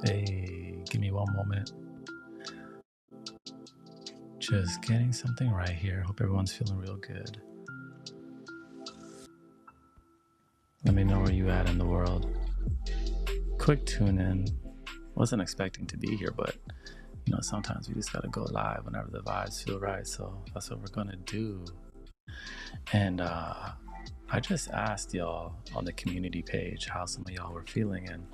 Hey, give me one moment. Just getting something right here. Hope everyone's feeling real good. Let me know where you at in the world. Quick tune in. Wasn't expecting to be here, but sometimes we just gotta go live whenever the vibes feel right. So that's what we're gonna do. And I just asked y'all on the community page how some of y'all were feeling, and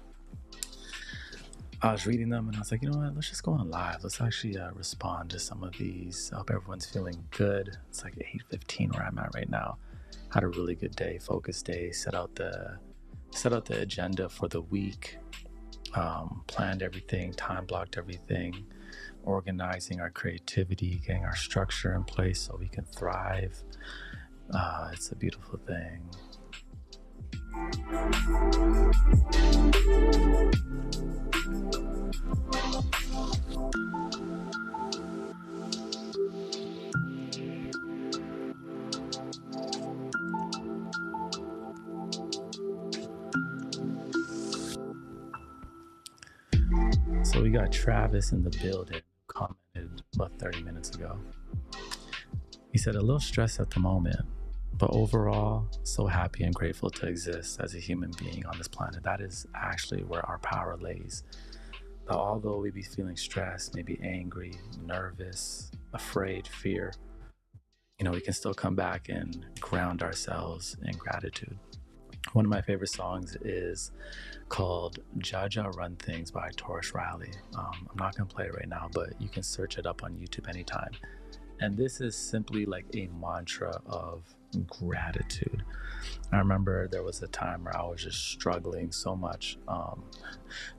I was reading them and I was like, you know what, let's just go on live. Let's actually respond to some of these. I hope everyone's feeling good. It's like 8:15 where I'm at right now. Had a really good day, focused day, set out the agenda for the week, planned everything, time blocked everything, organizing our creativity, getting our structure in place so we can thrive. It's a beautiful thing. So we got Travis in the building, commented about 30 minutes ago. He said, a little stressed at the moment, but overall, so happy and grateful to exist as a human being on this planet. That is actually where our power lays. That although we be feeling stressed, maybe angry, nervous, afraid, fear, we can still come back and ground ourselves in gratitude. One of my favorite songs is called Jaja Run Things by Taurus Riley. I'm not going to play it right now, but you can search it up on YouTube anytime. And this is simply like a mantra of gratitude. I remember there was a time where I was just struggling so much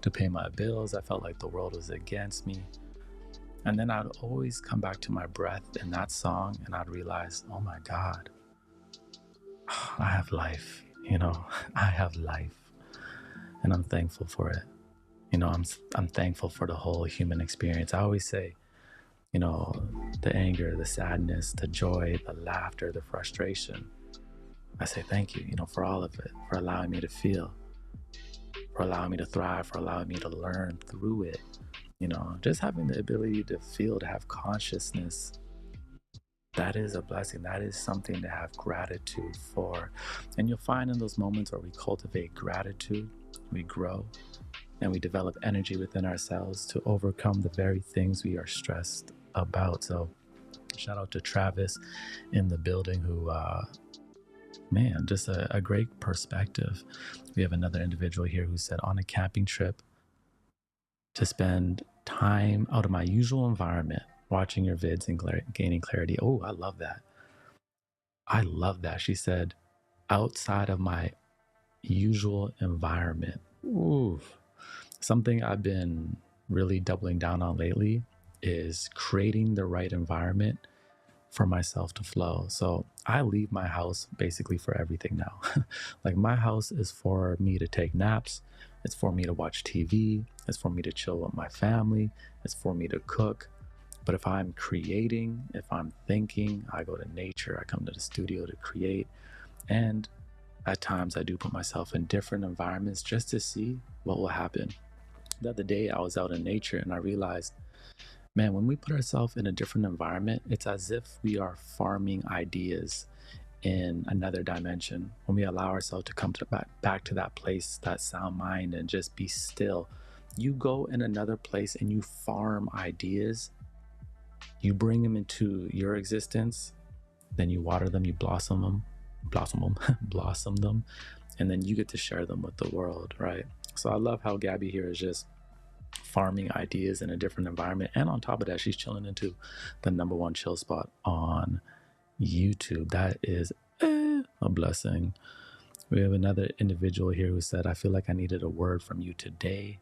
to pay my bills. I felt like the world was against me. And then I'd always come back to my breath in that song and I'd realize, oh my God, I have life. I have life, and I'm thankful for it. I'm thankful for the whole human experience. I always say, the anger, the sadness, the joy, the laughter, the frustration. I say thank you, for all of it, for allowing me to feel, for allowing me to thrive, for allowing me to learn through it. Just having the ability to feel, to have consciousness. That is a blessing. That is something to have gratitude for. And you'll find in those moments where we cultivate gratitude, we grow and we develop energy within ourselves to overcome the very things we are stressed about. So shout out to Travis in the building who, just a great perspective. We have another individual here who said, on a camping trip to spend time out of my usual environment, watching your vids and gaining clarity. Oh, I love that. I love that. She said, outside of my usual environment. Ooh. Something I've been really doubling down on lately is creating the right environment for myself to flow. So I leave my house basically for everything now. Like my house is for me to take naps. It's for me to watch TV. It's for me to chill with my family. It's for me to cook. But if I'm creating, if I'm thinking, I go to nature, I come to the studio to create. And at times I do put myself in different environments just to see what will happen. The other day I was out in nature and I realized, man, when we put ourselves in a different environment, it's as if we are farming ideas in another dimension. When we allow ourselves to come to back to that place, that sound mind, and just be still, you go in another place and you farm ideas. You bring them into your existence, then you water them, you blossom them, blossom them, and then you get to share them with the world, right? So I love how Gabby here is just farming ideas in a different environment, and on top of that, she's chilling into the #1 chill spot on YouTube. That is a blessing. We have another individual here who said, I feel like I needed a word from you today.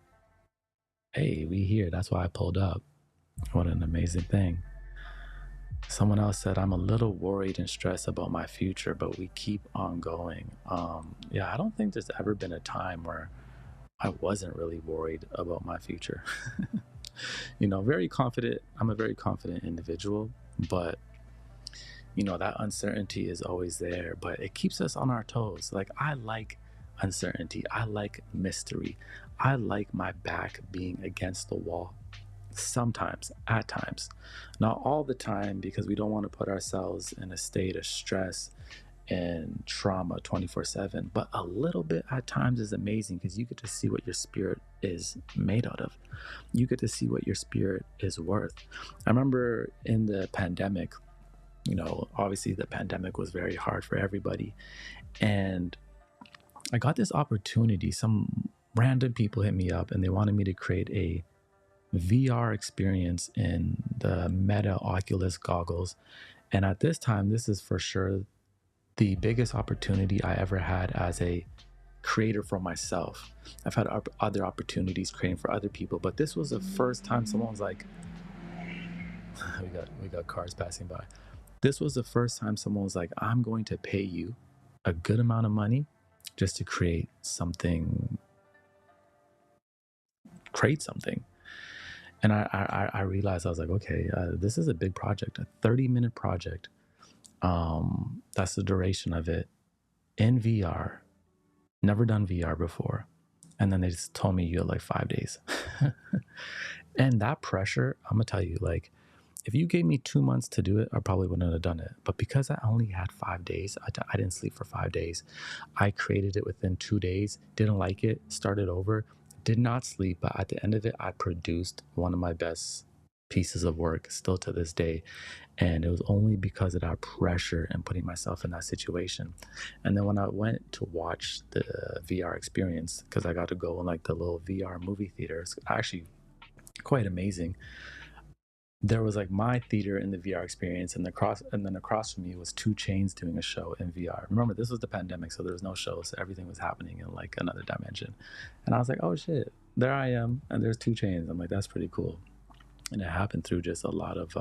Hey, we here. That's why I pulled up. What an amazing thing. Someone else said, I'm a little worried and stressed about my future, but we keep on going. Yeah, I don't think there's ever been a time where I wasn't really worried about my future. Very confident. I'm a very confident individual, but that uncertainty is always there, but it keeps us on our toes. Like, I like uncertainty. I like mystery. I like my back being against the wall. Sometimes, at times, not all the time, because we don't want to put ourselves in a state of stress and trauma 24/7, but a little bit at times is amazing because you get to see what your spirit is made out of. You get to see what your spirit is worth. I remember in the pandemic, obviously the pandemic was very hard for everybody. And I got this opportunity. Some random people hit me up and they wanted me to create a VR experience in the Meta Oculus goggles. And at this time, this is for sure the biggest opportunity I ever had as a creator for myself. I've had other opportunities creating for other people, but this was the first time someone's like, we got cars passing by. This was the first time someone was like, I'm going to pay you a good amount of money just to create something. And I realized, I was like, okay, this is a big project, a 30-minute project. That's the duration of it in VR. Never done VR before. And then they just told me you had like 5 days. And that pressure, I'm gonna tell you, like, if you gave me 2 months to do it, I probably wouldn't have done it. But because I only had 5 days, I didn't sleep for 5 days. I created it within 2 days, didn't like it, started over, did not sleep. But at the end of it, I produced one of my best pieces of work still to this day. And it was only because of that pressure and putting myself in that situation. And then when I went to watch the VR experience, because I got to go in like the little VR movie theater, it's actually quite amazing. There was like my theater in the VR experience, and then across from me was 2 Chainz doing a show in VR. Remember, this was the pandemic, so there was no show, so everything was happening in like another dimension. And I was like, oh shit, there I am, and there's 2 Chainz. I'm like, that's pretty cool. And it happened through just a lot of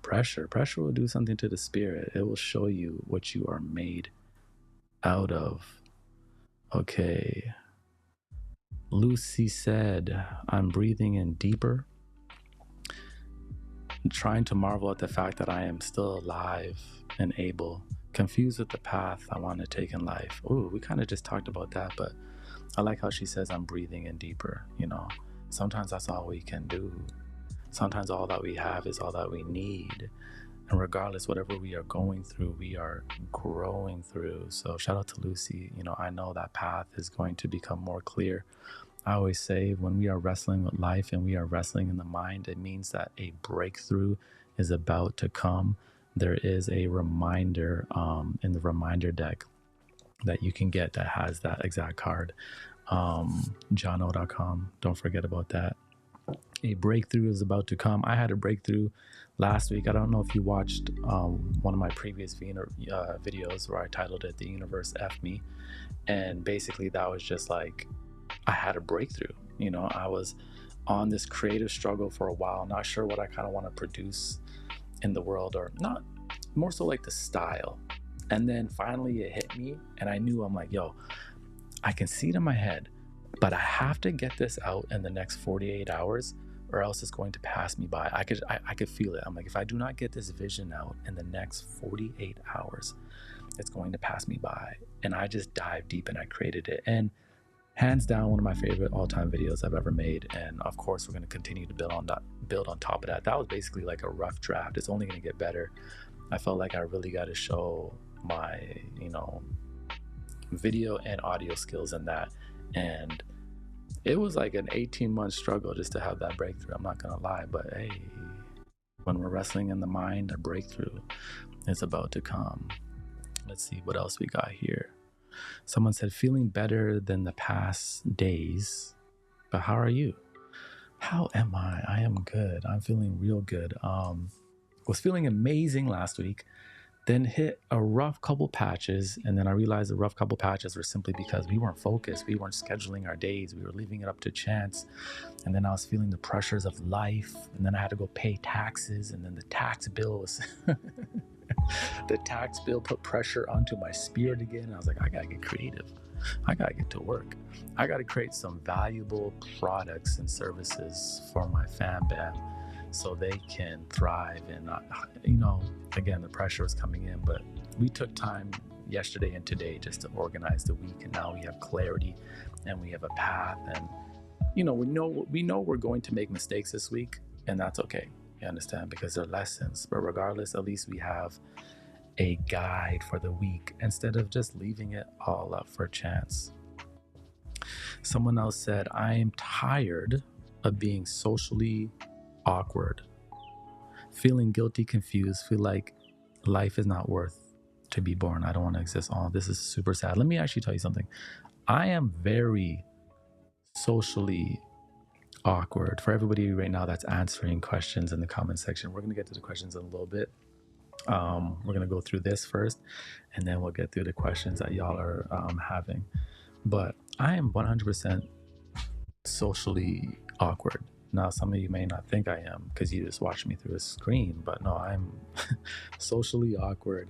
pressure. Pressure will do something to the spirit. It will show you what you are made out of. Okay. Lucy said, I'm breathing in deeper, trying to marvel at the fact that I am still alive and able, confused with the path I want to take in life. Ooh, we kind of just talked about that, but I like how she says I'm breathing in deeper. Sometimes that's all we can do. Sometimes all that we have is all that we need. And regardless, whatever we are going through, we are growing through. So shout out to Lucy. I know that path is going to become more clear. I always say when we are wrestling with life and we are wrestling in the mind, it means that a breakthrough is about to come. There is a reminder in the reminder deck that you can get that has that exact card. Jono.com. Don't forget about that. A breakthrough is about to come. I had a breakthrough last week. I don't know if you watched one of my previous videos where I titled it The Universe F Me. And basically that was just like, I had a breakthrough. I was on this creative struggle for a while, not sure what I kind of want to produce in the world, or not, more so like the style. And then finally it hit me and I knew, I'm like, yo, I can see it in my head, but I have to get this out in the next 48 hours or else it's going to pass me by. I could feel it. I'm like, if I do not get this vision out in the next 48 hours, it's going to pass me by. And I just dived deep and I created it. And hands down, one of my favorite all-time videos I've ever made. And of course, we're going to continue to build on top of that. That was basically like a rough draft. It's only going to get better. I felt like I really got to show my, video and audio skills in that. And it was like an 18-month struggle just to have that breakthrough. I'm not going to lie, but hey, when we're wrestling in the mind, a breakthrough is about to come. Let's see what else we got here. Someone said, feeling better than the past days, but how are you? How am I? I am good. I'm feeling real good. Was feeling amazing last week, then hit a rough couple patches. And then I realized the rough couple patches were simply because we weren't focused. We weren't scheduling our days. We were leaving it up to chance. And then I was feeling the pressures of life. And then I had to go pay taxes. And then the tax bill was... the tax bill put pressure onto my spirit again. I was like, I gotta get creative. I gotta get to work. I gotta create some valuable products and services for my fam bam so they can thrive. And again, the pressure was coming in, but we took time yesterday and today just to organize the week, and now we have clarity and we have a path. And we know we're going to make mistakes this week, and that's okay. You understand? Because they're lessons. But regardless, at least we have a guide for the week instead of just leaving it all up for chance. Someone else said, I am tired of being socially awkward, feeling guilty, confused, feel like life is not worth to be born. I don't want to exist. Oh, this is super sad. Let me actually tell you something. I am very socially awkward. For everybody right now that's answering questions in the comment section, we're going to get to the questions in a little bit. We're going to go through this first, and then we'll get through the questions that y'all are having. But I am 100% socially awkward. Now, some of you may not think I am because you just watch me through a screen, but no, I'm socially awkward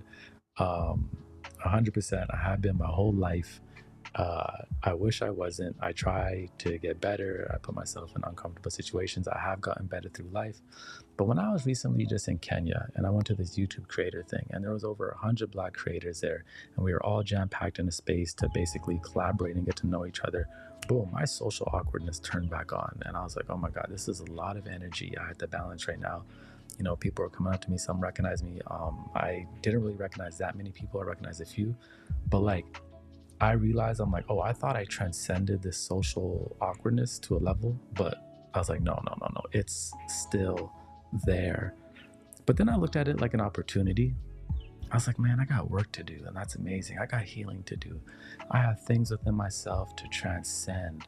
100%. I have been my whole life. I wish I wasn't. I try to get better. I put myself in uncomfortable situations. I have gotten better through life. But when I was recently just in Kenya and I went to this YouTube creator thing, and there was over 100 Black creators there, and we were all jam-packed in a space to basically collaborate and get to know each other, boom, my social awkwardness turned back on. And I was like, oh my God, this is a lot of energy I had to balance right now. People are coming up to me. Some recognize me. I didn't really recognize that many people. I recognized a few. But I realized, I'm like, oh, I thought I transcended this social awkwardness to a level, but I was like, no, it's still there. But then I looked at it like an opportunity. I was like, man, I got work to do, and that's amazing. I got healing to do. I have things within myself to transcend.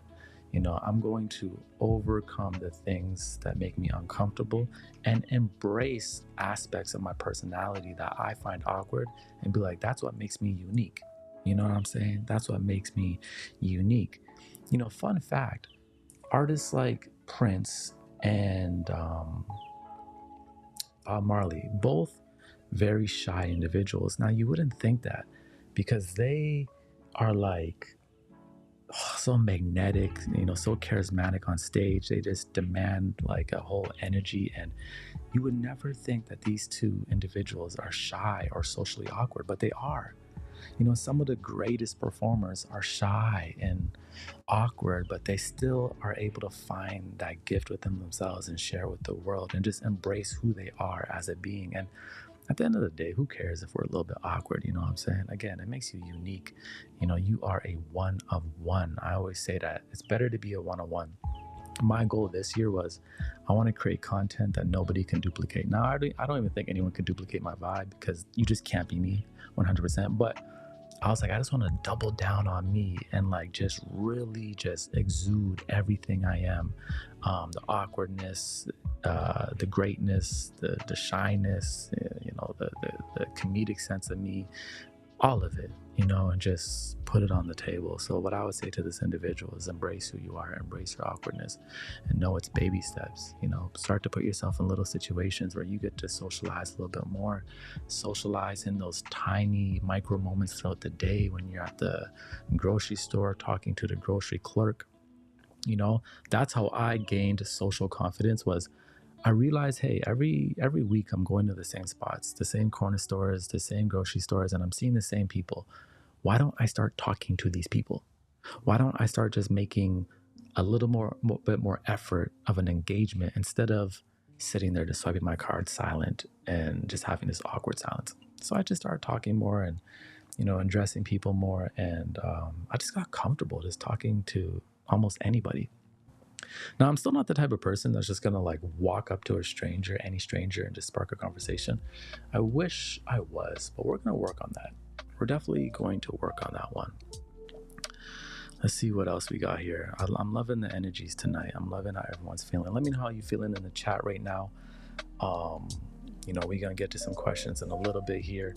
I'm going to overcome the things that make me uncomfortable and embrace aspects of my personality that I find awkward and be like, that's what makes me unique. You know what I'm saying? That's what makes me unique. Fun fact, artists like Prince and Bob Marley, both very shy individuals. Now, you wouldn't think that because they are so magnetic, so charismatic on stage. They just demand a whole energy. And you would never think that these two individuals are shy or socially awkward, but they are. Some of the greatest performers are shy and awkward, but they still are able to find that gift within themselves and share with the world and just embrace who they are as a being. And at the end of the day, who cares if we're a little bit awkward? You know what I'm saying? Again, it makes you unique. You are a one of one. I always say that it's better to be a one of one. My goal this year was I want to create content that nobody can duplicate. Now, I don't even think anyone can duplicate my vibe because you just can't be me 100%. But I was like, I just want to double down on me and just really just exude everything I am. The awkwardness, the greatness, the shyness, the comedic sense of me, all of it, and just put it on the table. So what I would say to this individual is embrace who you are, embrace your awkwardness, and know it's baby steps. Start to put yourself in little situations where you get to socialize a little bit more, socialize in those tiny micro moments throughout the day when you're at the grocery store talking to the grocery clerk. That's how I gained social confidence. Was I realized, hey, every week I'm going to the same spots, the same corner stores, the same grocery stores, and I'm seeing the same people. Why don't I start talking to these people? Why don't I start just making a little bit more effort of an engagement instead of sitting there just swiping my card silent and just having this awkward silence? So I just started talking more and addressing people more, and I just got comfortable just talking to almost anybody. Now, I'm still not the type of person that's just gonna like walk up to any stranger, and just spark a conversation. I wish I was, but we're gonna work on that. We're definitely going to work on that one. Let's see what else we got here. I'm loving the energies tonight. I'm loving how everyone's feeling. Let me know how you're feeling in the chat right now. We're gonna get to some questions in a little bit here.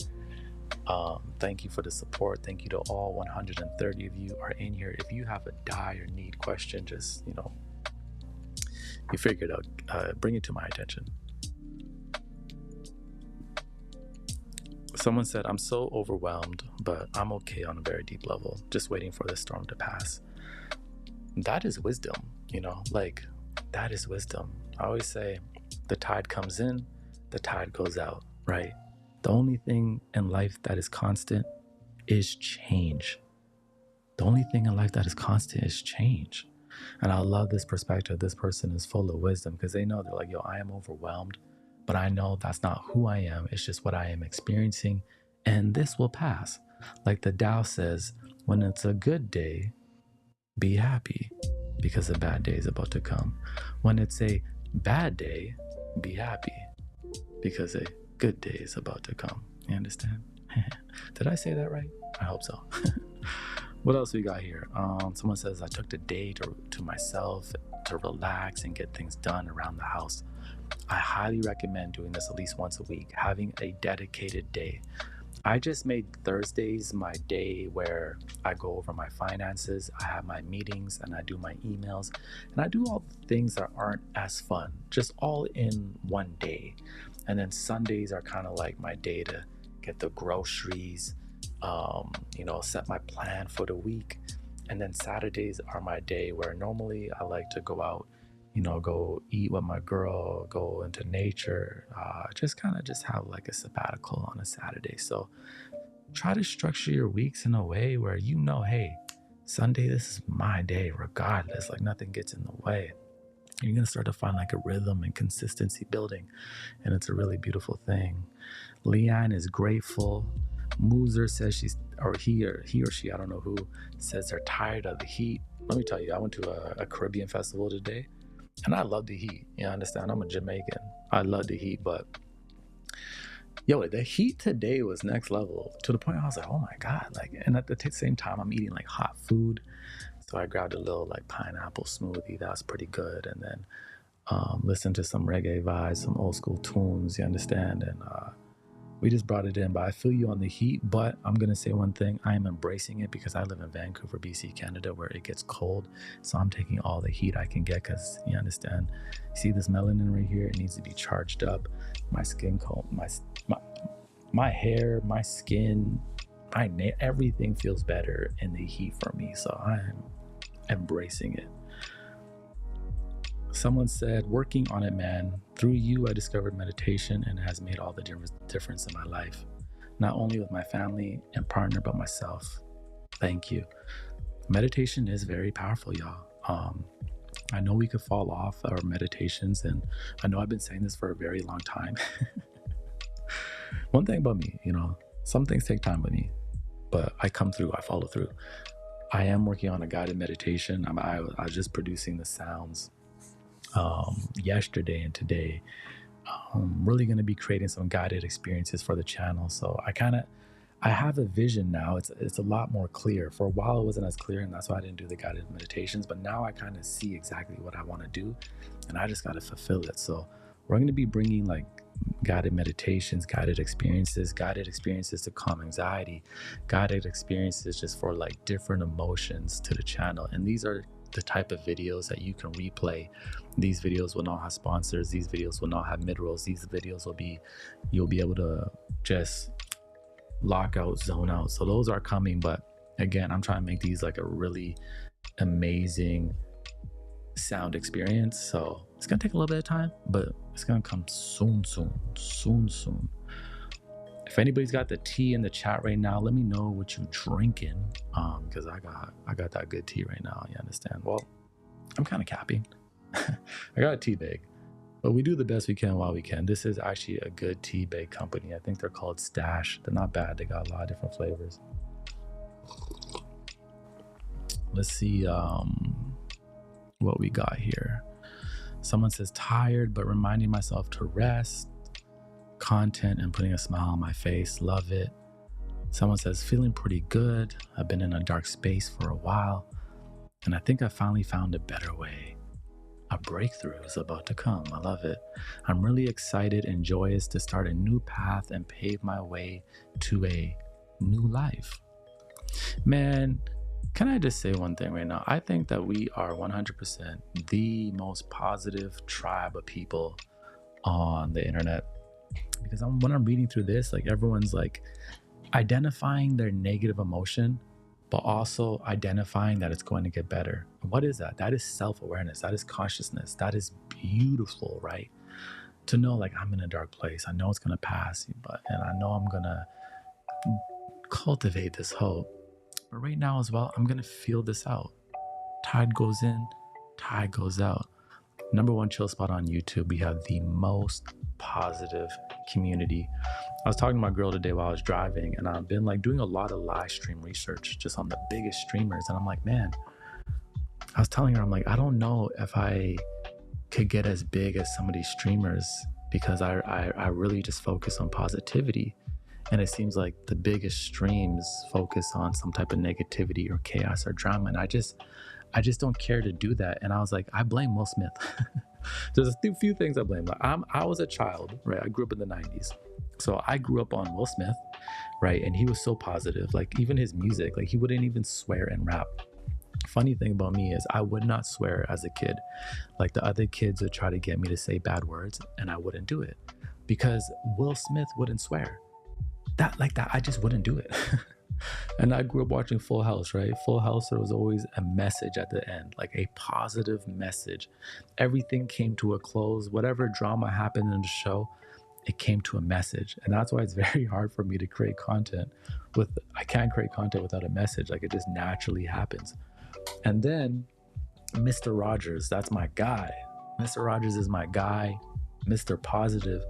Thank you for the support. Thank you to all 130 of you are in here. If you have a dire need question, just you figure it out, bring it to my attention. Someone said, I'm so overwhelmed, but I'm okay on a very deep level, just waiting for the storm to pass. That is wisdom, that is wisdom. I always say the tide comes in, the tide goes out, right? The only thing in life that is constant is change. The only thing in life that is constant is change. And I love this perspective. This person is full of wisdom because they're like, yo, I am overwhelmed, but I know that's not who I am. It's just what I am experiencing, and this will pass. Like the Tao says, when it's a good day, be happy because a bad day is about to come. When it's a bad day, be happy because a good day is about to come. You understand? Did I say that right? I hope so. What else we got here? Someone says, I took the day to myself to relax and get things done around the house. I highly recommend doing this at least once a week, having a dedicated day. I just made Thursdays my day where I go over my finances, I have my meetings, and I do my emails, and I do all the things that aren't as fun, just all in one day. And then Sundays are kind of like my day to get the groceries, set my plan for the week. And then Saturdays are my day where normally I like to go out, go eat with my girl, go into nature, just have like a sabbatical on a Saturday. So try to structure your weeks in a way where hey, Sunday, this is my day regardless, like nothing gets in the way. You're going to start to find like a rhythm and consistency building, and it's a really beautiful thing. Leanne is grateful. Moozer says he or she, I don't know who, says they're tired of the heat. Let me tell you, I went to a Caribbean festival today, and I love the heat. You understand? I'm a Jamaican. I love the heat, but the heat today was next level, to the point I was like, oh my God. And at the same time, I'm eating like hot food. So I grabbed a little like pineapple smoothie. That was pretty good. And then listened to some reggae vibes, some old school tunes, you understand? And we just brought it in. But I feel you on the heat. But I'm going to say one thing. I am embracing it because I live in Vancouver, BC, Canada, where it gets cold. So I'm taking all the heat I can get because, you understand, see this melanin right here? It needs to be charged up. My skin coat, my hair, my skin, everything feels better in the heat for me. So I'm embracing it. Someone said, working on it, man. Through you, I discovered meditation, and it has made all the difference in my life. Not only with my family and partner, but myself. Thank you. Meditation is very powerful, y'all. I know we could fall off our meditations, and I know I've been saying this for a very long time. One thing about me, some things take time with me, but I come through, I follow through. I am working on a guided meditation. I was just producing the sounds yesterday and today. I'm really going to be creating some guided experiences for the channel. So I have a vision now. It's a lot more clear. For a while it wasn't as clear, and that's why I didn't do the guided meditations, but now I kind of see exactly what I want to do, and I just got to fulfill it. So we're going to be bringing like guided meditations, guided experiences to calm anxiety, guided experiences just for like different emotions to the channel. And these are the type of videos that you can replay. These videos will not have sponsors. These videos will not have mid-rolls. These videos you'll be able to just lock out, zone out. So those are coming. But again, I'm trying to make these like a really amazing sound experience. So it's gonna take a little bit of time, but it's gonna come soon. If anybody's got the tea in the chat right now, let me know what you drinking. Because I got that good tea right now. You understand? Well, I'm kind of capping. I got a tea bag, but we do the best we can while we can. This is actually a good tea bag company. I think they're called Stash. They're not bad. They got a lot of different flavors. Let's see what we got here. Someone says tired, but reminding myself to rest. Content and putting a smile on my face. Love it. Someone says feeling pretty good. I've been in a dark space for a while, and I think I finally found a better way. A breakthrough is about to come. I love it. I'm really excited and joyous to start a new path and pave my way to a new life. Man, can I just say one thing right now? I think that we are 100% the most positive tribe of people on the internet. Because when I'm reading through this, like everyone's like identifying their negative emotion, but also identifying that it's going to get better. What is that? That is self-awareness. That is consciousness. That is beautiful, right? To know like I'm in a dark place. I know it's going to pass, and I know I'm going to cultivate this hope. But right now as well, I'm going to feel this out. Tide goes in, tide goes out. Number one chill spot on YouTube. We have the most positive community. I was talking to my girl today while I was driving, and I've been like doing a lot of live stream research just on the biggest streamers. And I'm like, man, I was telling her, I'm like, I don't know if I could get as big as some of these streamers because I really just focus on positivity. And it seems like the biggest streams focus on some type of negativity or chaos or drama. And I just don't care to do that. And I was like, I blame Will Smith. There's a few things I blame. Like I was a child, right? I grew up in the 90s. So I grew up on Will Smith, right? And he was so positive. Like even his music, like he wouldn't even swear and rap. Funny thing about me is I would not swear as a kid. Like the other kids would try to get me to say bad words and I wouldn't do it because Will Smith wouldn't swear. I just wouldn't do it. And I grew up watching Full House, right? Full House, there was always a message at the end, like a positive message. Everything came to a close. Whatever drama happened in the show, it came to a message. And that's why it's very hard for me to create content I can't create content without a message. Like it just naturally happens. And then Mr. Rogers, that's my guy. Mr. Rogers is my guy, Mr. Positive.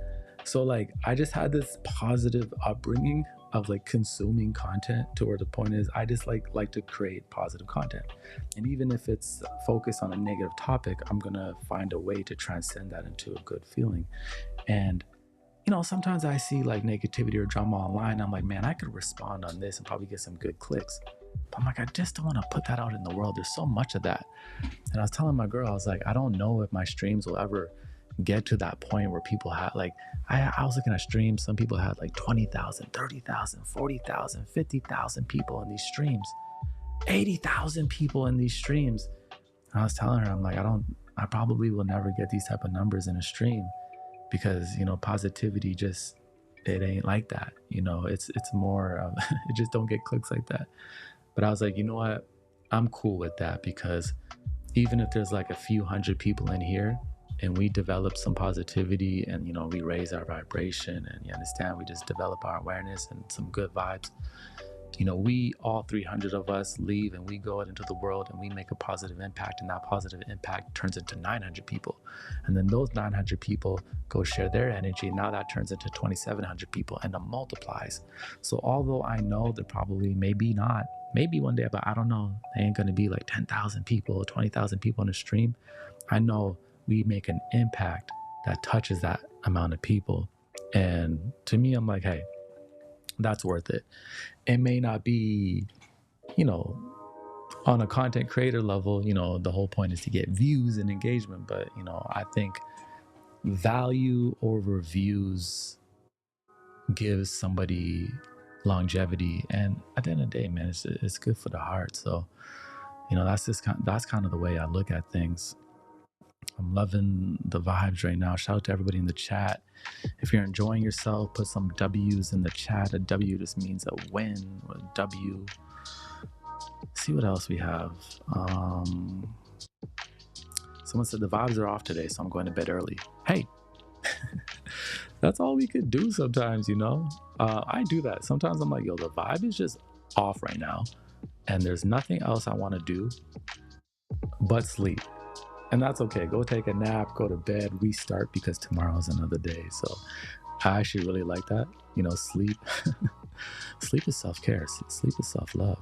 So like I just had this positive upbringing of like consuming content to where the point is I just like to create positive content. And even if it's focused on a negative topic, I'm gonna find a way to transcend that into a good feeling. And sometimes I see like negativity or drama online. I'm like, man, I could respond on this and probably get some good clicks. But I'm like, I just don't want to put that out in the world. There's so much of that. And I was telling my girl, I was like, I don't know if my streams will ever get to that point where people had like, I was looking at streams, some people had like 20,000, 30,000, 40,000, 50,000 people in these streams, 80,000 people in these streams. And I was telling her, I'm like, I probably will never get these type of numbers in a stream because, positivity just, it ain't like that. It's more, it just don't get clicks like that. But I was like, you know what? I'm cool with that because even if there's like a few hundred people in here and we develop some positivity and, we raise our vibration and you understand, we just develop our awareness and some good vibes. We all 300 of us leave and we go out into the world and we make a positive impact, and that positive impact turns into 900 people. And then those 900 people go share their energy. And now that turns into 2,700 people and it multiplies. So although I know that probably maybe one day, but I don't know, there ain't going to be like 10,000 people, 20,000 people on the stream. I know we make an impact that touches that amount of people. And to me, I'm like, hey, that's worth it. It may not be, on a content creator level, the whole point is to get views and engagement. But, I think value over views gives somebody longevity. And at the end of the day, man, it's good for the heart. So, that's kind of the way I look at things. I'm loving the vibes right now. Shout out to everybody in the chat. If you're enjoying yourself, put some W's in the chat. A W just means a win, or a W. See what else we have. Someone said the vibes are off today, so I'm going to bed early. Hey, that's all we could do sometimes, you know? I do that. Sometimes I'm like, yo, the vibe is just off right now. And there's nothing else I want to do but sleep. And that's okay. Go take a nap, go to bed, restart, because tomorrow's another day. So I actually really like that. You know, sleep. Sleep is self-care. Sleep is self-love.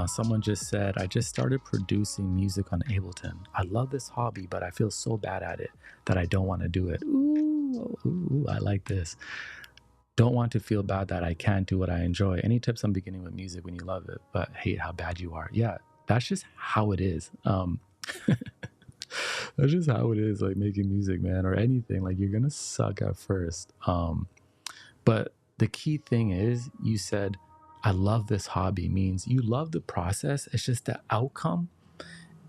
Someone just said, I just started producing music on Ableton. I love this hobby, but I feel so bad at it that I don't want to do it. Ooh, I like this. Don't want to feel bad that I can't do what I enjoy. Any tips on beginning with music when you love it, but hate how bad you are? Yeah, that's just how it is. That's just how it is, like making music, man, or anything. Like you're gonna suck at first. But the key thing is, you said, I love this hobby, means you love the process. It's just the outcome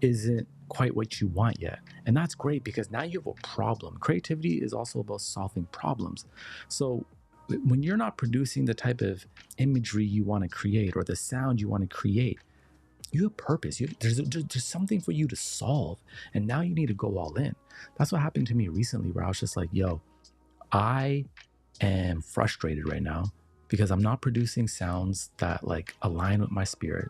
isn't quite what you want yet. And that's great, because now you have a problem. Creativity is also about solving problems. So when you're not producing the type of imagery you want to create or the sound you want to create, you have purpose. There's something for you to solve. And now you need to go all in. That's what happened to me recently, where I was just like, yo, I am frustrated right now because I'm not producing sounds that like align with my spirit,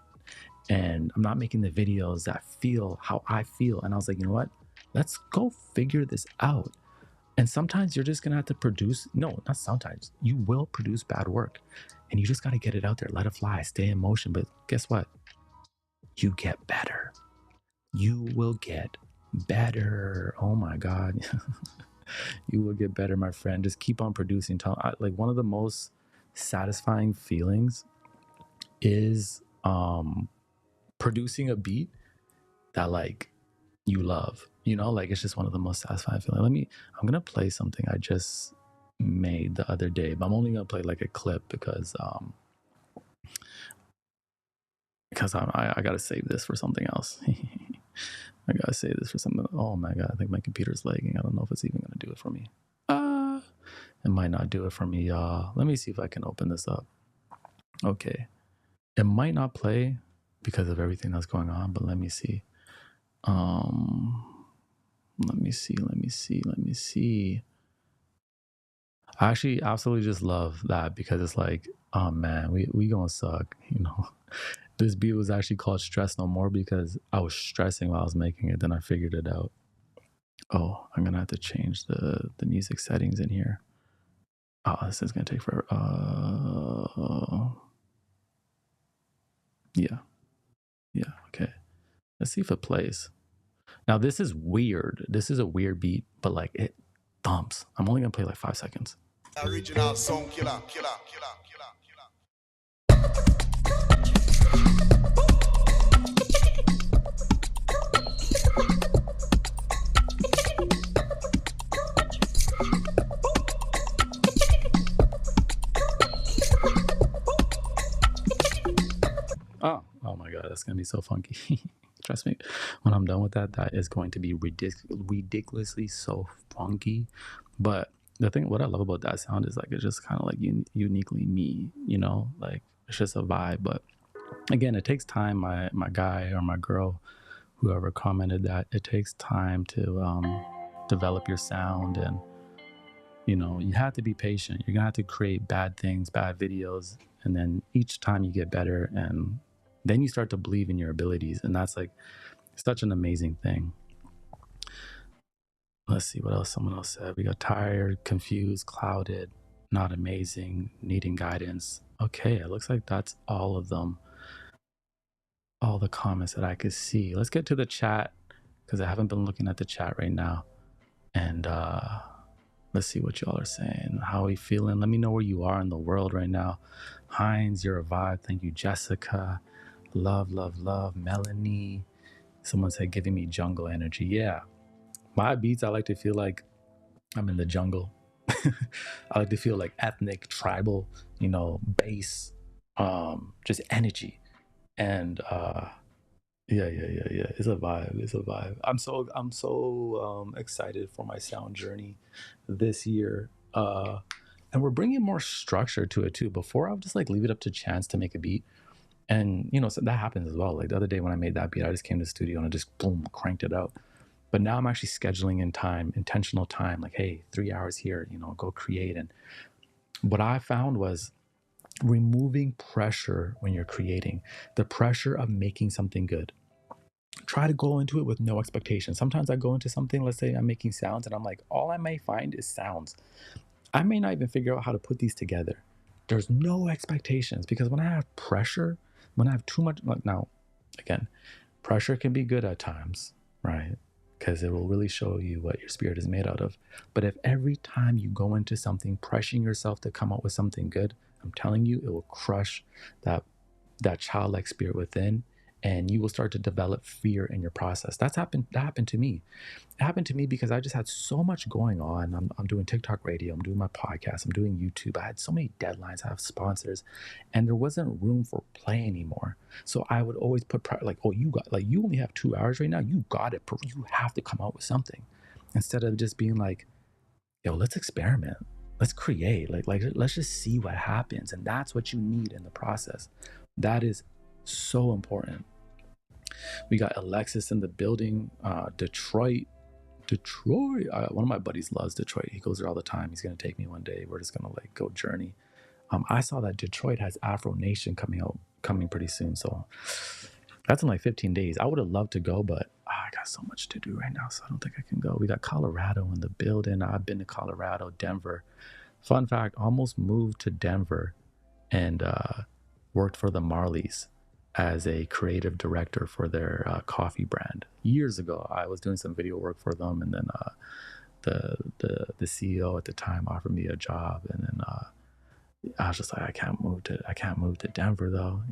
and I'm not making the videos that feel how I feel. And I was like, you know what? Let's go figure this out. And sometimes you're just gonna have to produce, no, not sometimes, you will produce bad work, and you just got to get it out there, let it fly, stay in motion. But guess what? You get better. You will get better. Oh my God. You will get better, my friend. Just keep on producing. Like one of the most satisfying feelings is producing a beat that like you love, you know, like it's just one of the most satisfying feelings. I'm gonna play something I just made the other day, but I'm only gonna play like a clip because I gotta save this for something else. I gotta save this for something. Oh my God, I think my computer's lagging. I don't know if it's even gonna do it for me. It might not do it for me, y'all. Let me see if I can open this up. Okay. It might not play because of everything that's going on, but let me see. Let me see. I actually absolutely just love that, because it's like, oh man, we gonna suck, you know. This beat was actually called Stress No More because I was stressing while I was making it. Then I figured it out. Oh, I'm gonna have to change the music settings in here. Oh, this is gonna take forever. Yeah, okay. Let's see if it plays. Now this is weird. This is a weird beat, but like it thumps. I'm only gonna play like 5 seconds. Original sound killer. Oh my God, that's gonna be so funky. Trust me, when I'm done with that, that is going to be ridiculously so funky. But the thing, what I love about that sound is like it's just kind of like uniquely me, you know, like it's just a vibe. But again, it takes time. My guy or my girl, whoever commented that, it takes time to develop your sound, and you know, you have to be patient. You're gonna have to create bad things, bad videos, and then each time you get better, and then you start to believe in your abilities, and that's like such an amazing thing. Let's see what else someone else said. We got tired, confused, clouded, not amazing, needing guidance. Okay, it looks like that's all of them. All the comments that I could see. Let's get to the chat, because I haven't been looking at the chat right now. And let's see what y'all are saying. How are you feeling? Let me know where you are in the world right now. Heinz, you're a vibe. Thank you, Jessica. Love. Melanie. Someone said giving me jungle energy. Yeah. My beats, I like to feel like I'm in the jungle. I like to feel like ethnic, tribal, you know, bass, just energy. And yeah. It's a vibe. I'm so excited for my sound journey this year. And we're bringing more structure to it too. Before I would just like leave it up to chance to make a beat. And, so that happens as well. Like the other day when I made that beat, I just came to the studio and I just boom, cranked it out. But now I'm actually scheduling in time, intentional time, like, hey, 3 hours here, go create. And what I found was removing pressure when you're creating, the pressure of making something good. Try to go into it with no expectation. Sometimes I go into something, let's say I'm making sounds, and I'm like, all I may find is sounds. I may not even figure out how to put these together. There's no expectations, because when I have pressure, when I have too much, like, now, again, pressure can be good at times, right? Because it will really show you what your spirit is made out of. But if every time you go into something pressuring yourself to come up with something good, I'm telling you, it will crush that childlike spirit within, and you will start to develop fear in your process. That happened to me. It happened to me because I just had so much going on. I'm doing TikTok radio, I'm doing my podcast, I'm doing YouTube. I had so many deadlines, I have sponsors, and there wasn't room for play anymore. So I would always put like, oh, you only have 2 hours right now. You got it. You have to come out with something, instead of just being like, yo, let's experiment, let's create, like let's just see what happens. And that's what you need in the process. That is so important. We got Alexis in the building. Detroit. One of my buddies loves Detroit. He goes there all the time. He's gonna take me one day. We're just gonna like go journey. I saw that Detroit has Afro Nation coming pretty soon. So that's in like 15 days. I would have loved to go, but I got so much to do right now, so I don't think I can go. We got Colorado in the building. I've been to Colorado, Denver. Fun fact, almost moved to Denver and worked for the Marleys as a creative director for their coffee brand. Years ago, I was doing some video work for them, and then the CEO at the time offered me a job, and then I was just like, I can't move to Denver though.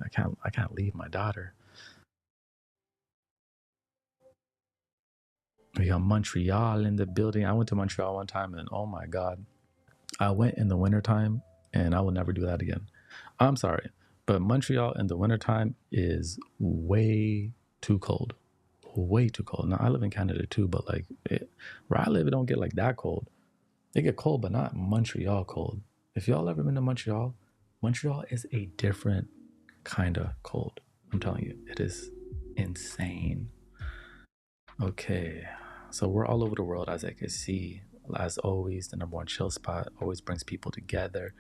I can't leave my daughter. We got Montreal in the building. I went to Montreal one time, and oh my God, I went in the wintertime, and I will never do that again. I'm sorry, but Montreal in the wintertime is way too cold. Way too cold. Now, I live in Canada too, but like where I live, it don't get like that cold. It get cold, but not Montreal cold. If y'all ever been to Montreal, Montreal is a different kind of cold. I'm telling you, it is insane. Okay, so we're all over the world, as I can see. As always, the number one chill spot always brings people together.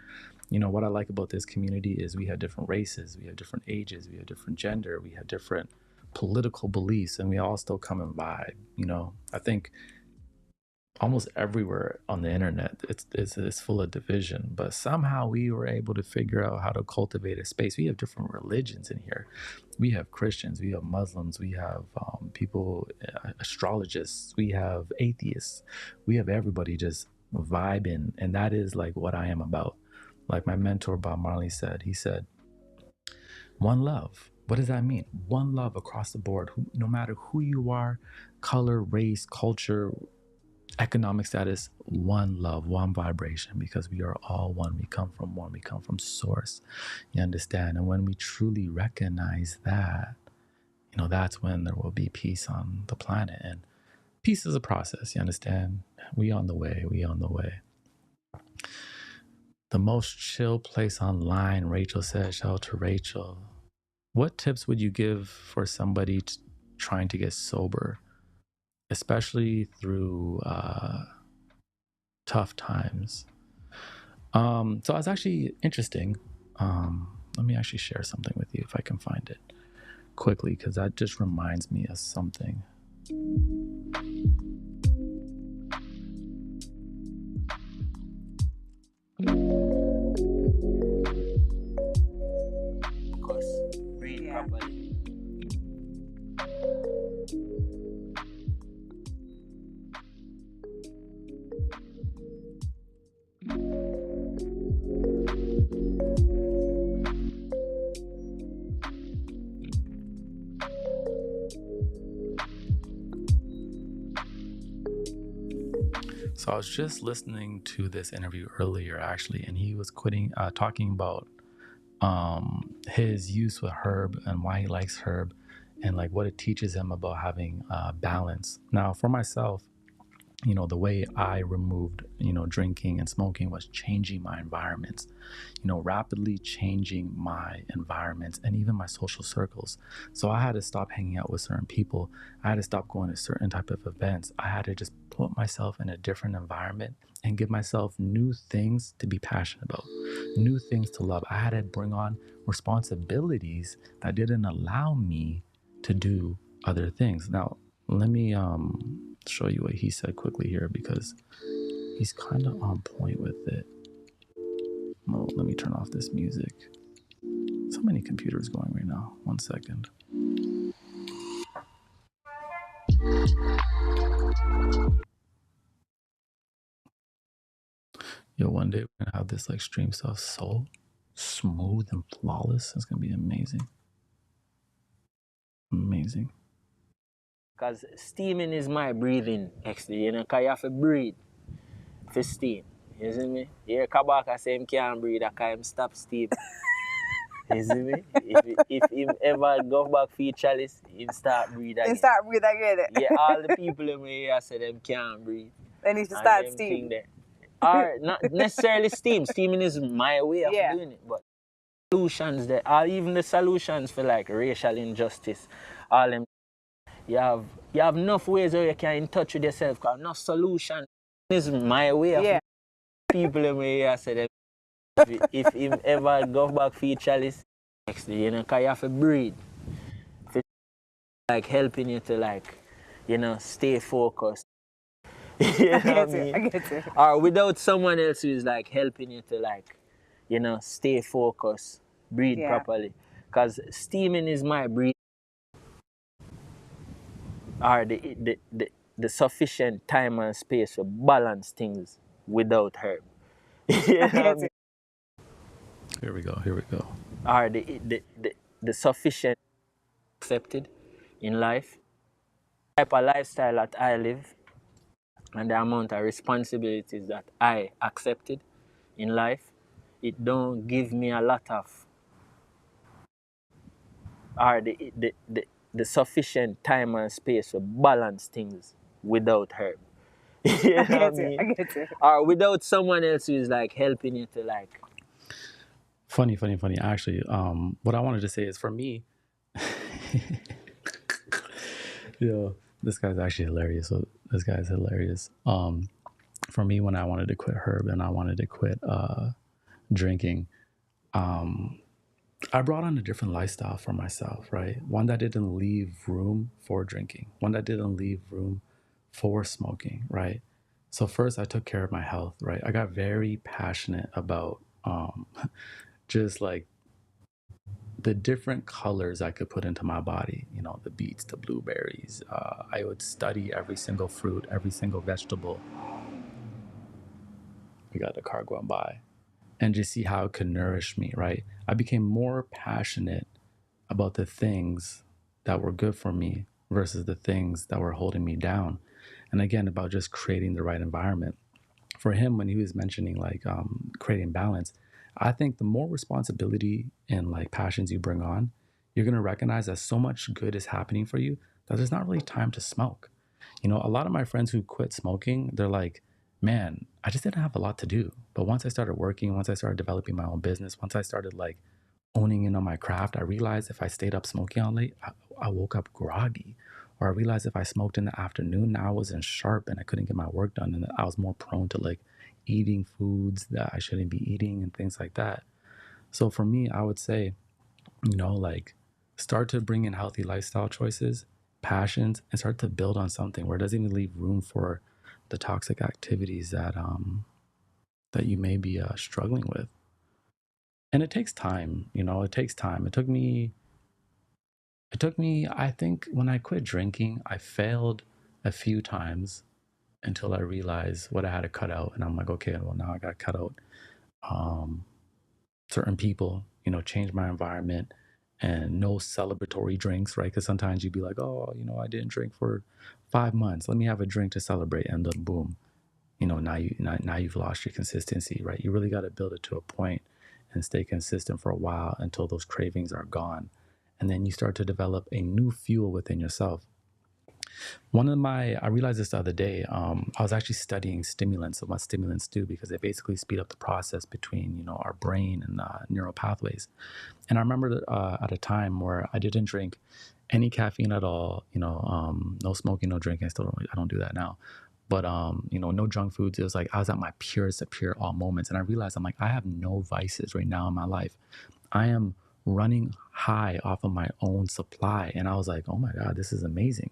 What I like about this community is we have different races, we have different ages, we have different gender, we have different political beliefs, and we all still come and vibe. I think almost everywhere on the internet it's full of division, but somehow we were able to figure out how to cultivate a space. We have different religions in here. We have Christians, we have Muslims, we have people, astrologists, we have atheists, we have everybody just vibing. And that is like what I am about. Like my mentor Bob Marley said, he said, one love. What does that mean? One love across the board, no matter who you are, color, race, culture, economic status. One love, one vibration, because we are all one. We come from one. We come from source. You understand? And when we truly recognize that, that's when there will be peace on the planet. And peace is a process. You understand? We on the way. We on the way. The most chill place online, Rachel said. Shout out to Rachel. What tips would you give for somebody trying to get sober, especially through tough times? So it's actually interesting. Let me actually share something with you if I can find it quickly, because that just reminds me of something. Of course, read properly. So I was just listening to this interview earlier, actually, and he was talking about his use with herb and why he likes herb, and like what it teaches him about having balance. Now, for myself, the way I removed, drinking and smoking was changing my environments, rapidly changing my environments and even my social circles. So I had to stop hanging out with certain people. I had to stop going to certain type of events. I had to just put myself in a different environment and give myself new things to be passionate about, new things to love. I had to bring on responsibilities that didn't allow me to do other things. Now, let me show you what he said quickly here because he's kind of on point with it. Oh, let me turn off this music. So many computers going right now. 1 second. Yo, one day we're gonna have this like stream stuff so smooth and flawless. It's gonna be amazing. Amazing. Because steaming is my breathing, actually, because you have to breathe for steam. You see me? You hear Kabaka say him can't breathe, I can't stop steam. You see me? If him ever go back for chalice, him start breathe again. Yeah, all the people in here say them can't breathe. They need to start steaming. Or not necessarily steam. Steaming is my way of doing it, but solutions there, or even the solutions for like racial injustice, all them. You have enough ways where you can in touch with yourself, because enough solution is my way of people in here say that if him ever go back for chalice, actually, because you have to breathe. For, like helping you to like, stay focused. You know what I mean? I get it. Or without someone else who is like helping you to like, stay focused, breathe properly. Because steaming is my breathing. Or the sufficient time and space to balance things without herb. You know what I mean? Here we go. Or the sufficient accepted in life. The type of lifestyle that I live and the amount of responsibilities that I accepted in life, it don't give me a lot of or the sufficient time and space to balance things without herb. You know what I mean? I get it. Or without someone else who is like helping you to like. Funny. Actually, what I wanted to say is for me, this guy's actually hilarious. So this guy's hilarious. For me, when I wanted to quit herb and I wanted to quit drinking, I brought on a different lifestyle for myself, right? One that didn't leave room for drinking, one that didn't leave room for smoking, right? So first I took care of my health, right? I got very passionate about just like the different colors I could put into my body, the beets, the blueberries. I would study every single fruit, every single vegetable. We got the car going by. And just see how it could nourish me, right? I became more passionate about the things that were good for me versus the things that were holding me down. And again, about just creating the right environment. For him, when he was mentioning like creating balance, I think the more responsibility and like passions you bring on, you're going to recognize that so much good is happening for you that there's not really time to smoke. A lot of my friends who quit smoking, they're like, man, I just didn't have a lot to do. But once I started working, once I started developing my own business, once I started like owning in on my craft, I realized if I stayed up smoking all late, I woke up groggy. Or I realized if I smoked in the afternoon, now I wasn't sharp and I couldn't get my work done. And I was more prone to like eating foods that I shouldn't be eating and things like that. So for me, I would say, like start to bring in healthy lifestyle choices, passions, and start to build on something where it doesn't even leave room for the toxic activities that you may be struggling with. And it takes time, it takes time. It took me, I think when I quit drinking, I failed a few times until I realized what I had to cut out. And I'm like, okay, well, now I got to cut out certain people, change my environment and no celebratory drinks, right? Because sometimes you'd be like, oh, I didn't drink for 5 months. Let me have a drink to celebrate. And then boom, now you've lost your consistency, right? You really got to build it to a point and stay consistent for a while until those cravings are gone. And then you start to develop a new fuel within yourself. I realized this the other day. I was actually studying stimulants and what stimulants do because they basically speed up the process between, our brain and neural pathways. And I remember at a time where I didn't drink any caffeine at all, no smoking, no drinking. I don't do that now. But, no junk foods. It was like I was at my purest of pure all moments. And I realized I'm like, I have no vices right now in my life. I am running high off of my own supply. And I was like, oh my God, this is amazing.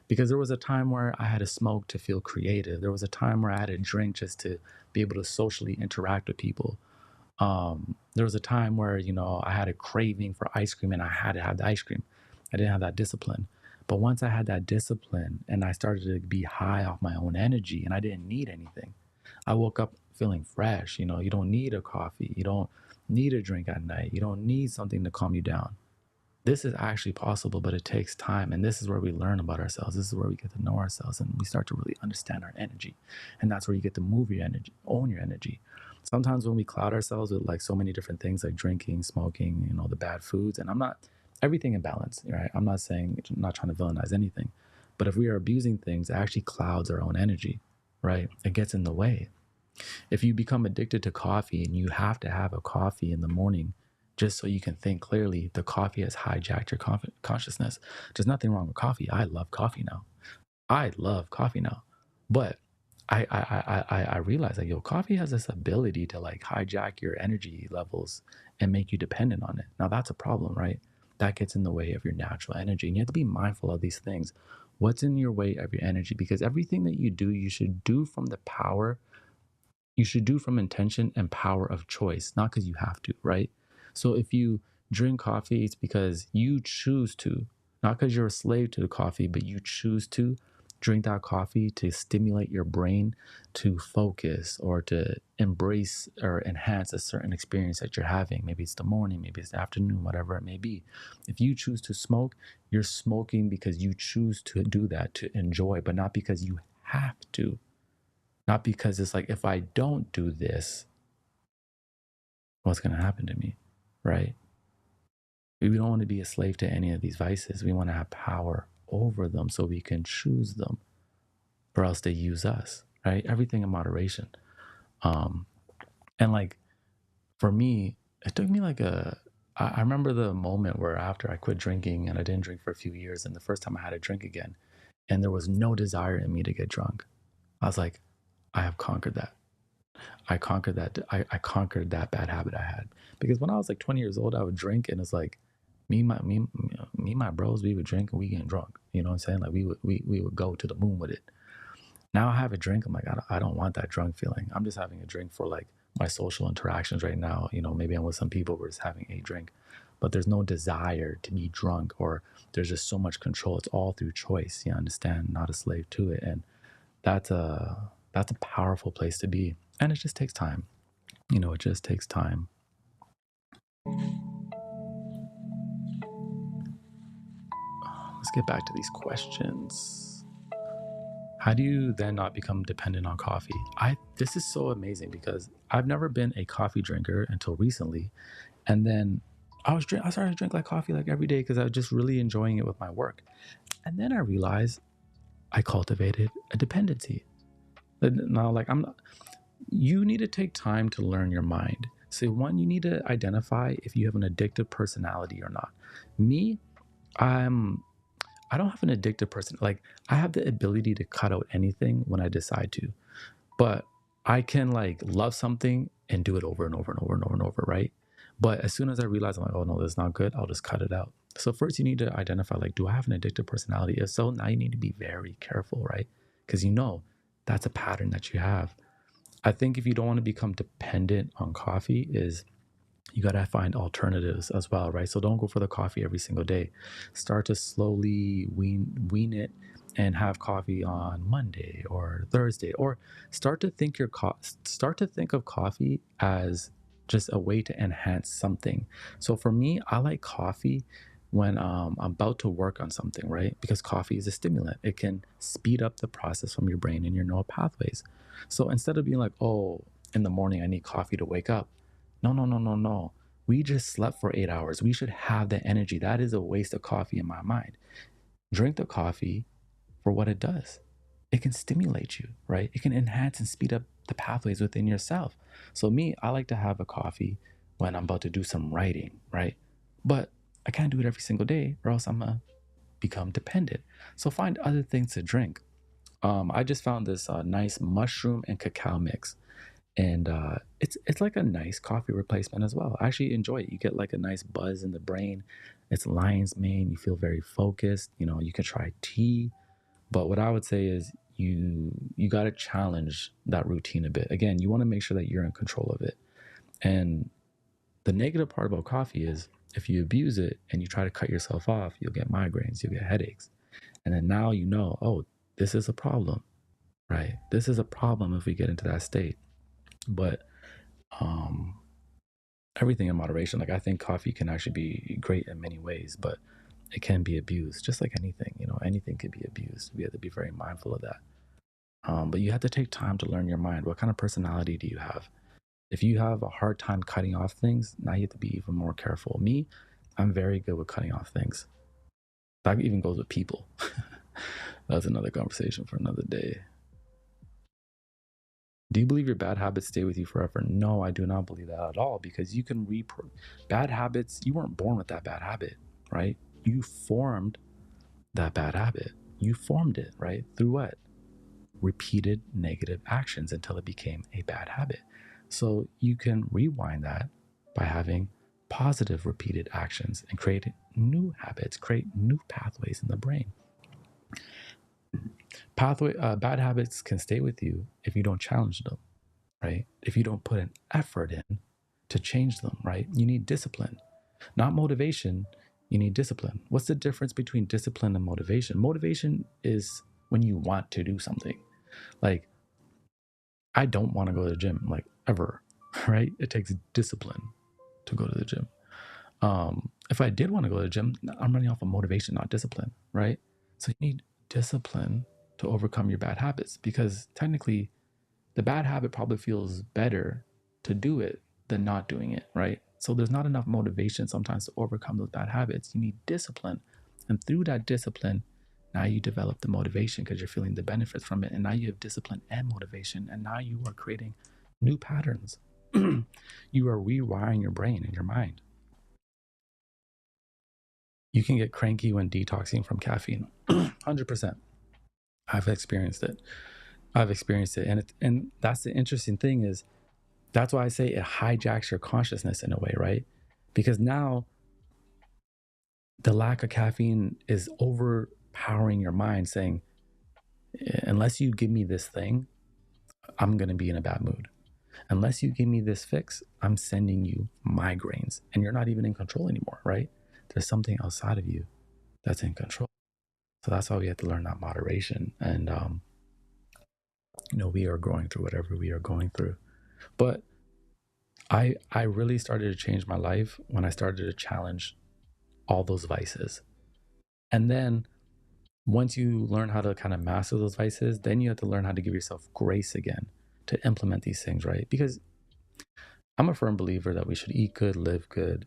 Because there was a time where I had to smoke to feel creative. There was a time where I had to drink just to be able to socially interact with people. There was a time where, I had a craving for ice cream and I had to have the ice cream. I didn't have that discipline. But once I had that discipline and I started to be high off my own energy and I didn't need anything, I woke up feeling fresh. You don't need a coffee. You don't need a drink at night. You don't need something to calm you down. This is actually possible, but it takes time. And this is where we learn about ourselves. This is where we get to know ourselves and we start to really understand our energy. And that's where you get to move your energy, own your energy. Sometimes when we cloud ourselves with like so many different things like drinking, smoking, the bad foods, and I'm not everything in balance, right? I'm not saying, not trying to villainize anything, but if we are abusing things, it actually clouds our own energy, right? It gets in the way. If you become addicted to coffee and you have to have a coffee in the morning just so you can think clearly, the coffee has hijacked your consciousness. There's nothing wrong with coffee. I love coffee now. I love coffee now. But I realized like, coffee has this ability to like hijack your energy levels and make you dependent on it. Now that's a problem, right? That gets in the way of your natural energy. And you have to be mindful of these things. What's in your way of your energy? Because everything that you do, you should do from intention and power of choice, not because you have to, right? So if you drink coffee, it's because you choose to, not because you're a slave to the coffee, but you choose to drink that coffee to stimulate your brain to focus or to embrace or enhance a certain experience that you're having. Maybe it's the morning, maybe it's the afternoon, whatever it may be. If you choose to smoke, you're smoking because you choose to do that, to enjoy, but not because you have to. Not because it's like, if I don't do this, what's going to happen to me, right? We don't want to be a slave to any of these vices. We want to have power over them so we can choose them, or else they use us, right? Everything in moderation. And like, for me, it took me like I remember the moment where after I quit drinking and I didn't drink for a few years, and the first time I had a drink again, and there was no desire in me to get drunk. I was like, I have conquered that. I conquered that. I conquered that bad habit I had, because when I was like 20 years old, I would drink, and it's like me, my bros, we would drink and we getting drunk. You know what I'm saying? Like we would go to the moon with it. Now I have a drink. I'm like, I don't want that drunk feeling. I'm just having a drink for like my social interactions right now. Maybe I'm with some people, we're just having a drink, but there's no desire to be drunk, or there's just so much control. It's all through choice. You understand? Not a slave to it. And that's a powerful place to be. And it just takes time. It just takes time. Let's get back to these questions. How do you then not become dependent on coffee? This is so amazing because I've never been a coffee drinker until recently. And then I started to drink like coffee like every day because I was just really enjoying it with my work. And then I realized I cultivated a dependency. Now, like, you need to take time to learn your mind. So one, you need to identify if you have an addictive personality or not. Me, I don't have an addictive person. Like, I have the ability to cut out anything when I decide to, but I can like love something and do it over and over and over and over and over, right? But as soon as I realize I'm like, oh no, that's not good, I'll just cut it out. So first you need to identify, like, do I have an addictive personality? If so, now you need to be very careful, right? Because that's a pattern that you have. I think if you don't want to become dependent on coffee, is you got to find alternatives as well, right? So don't go for the coffee every single day. Start to slowly wean it and have coffee on Monday or Thursday, or start to think of coffee as just a way to enhance something. So for me, I like coffee when I'm about to work on something, right? Because coffee is a stimulant. It can speed up the process from your brain and your neural pathways. So instead of being like, oh, in the morning I need coffee to wake up. No, no, no, no, no. We just slept for 8 hours. We should have the energy. That is a waste of coffee in my mind. Drink the coffee for what it does. It can stimulate you, right? It can enhance and speed up the pathways within yourself. So me, I like to have a coffee when I'm about to do some writing, right? But I can't do it every single day or else I'm gonna become dependent. So find other things to drink. I just found this nice mushroom and cacao mix, and it's like a nice coffee replacement as well. I actually enjoy it. You get like a nice buzz in the brain. It's lion's mane. You feel very focused. You know, you can try tea, but what I would say is you got to challenge that routine a bit. Again, you want to make sure that you're in control of it. And the negative part about coffee is if you abuse it and you try to cut yourself off, you'll get migraines, you'll get headaches. And then now you know, oh, this is a problem, right? This is a problem if we get into that state. But um, everything in moderation. Like I think coffee can actually be great in many ways, but it can be abused, just like anything. You know, anything could be abused. We have to be very mindful of that. But you have to take time to learn your mind. What kind of personality do you have? If you have a hard time cutting off things, now you have to be even more careful. Me, I'm very good with cutting off things. That even goes with people. That's another conversation for another day. Do you believe your bad habits stay with you forever? No, I do not believe that at all, because you can bad habits. You weren't born with that bad habit, right? You formed that bad habit. You formed it, right? Through what? Repeated negative actions until it became a bad habit. So you can rewind that by having positive repeated actions and create new habits, create new pathways in the brain. Bad habits can stay with you if you don't challenge them, right? If you don't put an effort in to change them, right? You need discipline, not motivation. You need discipline. What's the difference between discipline and motivation? Motivation is when you want to do something. Like, I don't want to go to the gym, like ever, right? It takes discipline to go to the gym. If I did want to go to the gym, I'm running off of motivation, not discipline, right? So you need discipline to overcome your bad habits, because technically the bad habit probably feels better to do it than not doing it, right? So there's not enough motivation sometimes to overcome those bad habits. You need discipline. And through that discipline, now you develop the motivation because you're feeling the benefits from it. And now you have discipline and motivation. And now you are creating new patterns. You are rewiring your brain and your mind. You can get cranky when detoxing from caffeine. 100%. I've experienced it. And that's the interesting thing is, that's why I say it hijacks your consciousness in a way, right? Because now the lack of caffeine is overpowering your mind, saying, unless you give me this thing, I'm going to be in a bad mood. Unless you give me this fix, I'm sending you migraines, and you're not even in control anymore, right? There's something outside of you that's in control. So that's why we have to learn that moderation. And, we are going through whatever we are going through. But I really started to change my life when I started to challenge all those vices. And then once you learn how to kind of master those vices, then you have to learn how to give yourself grace again to implement these things, right? Because I'm a firm believer that we should eat good, live good,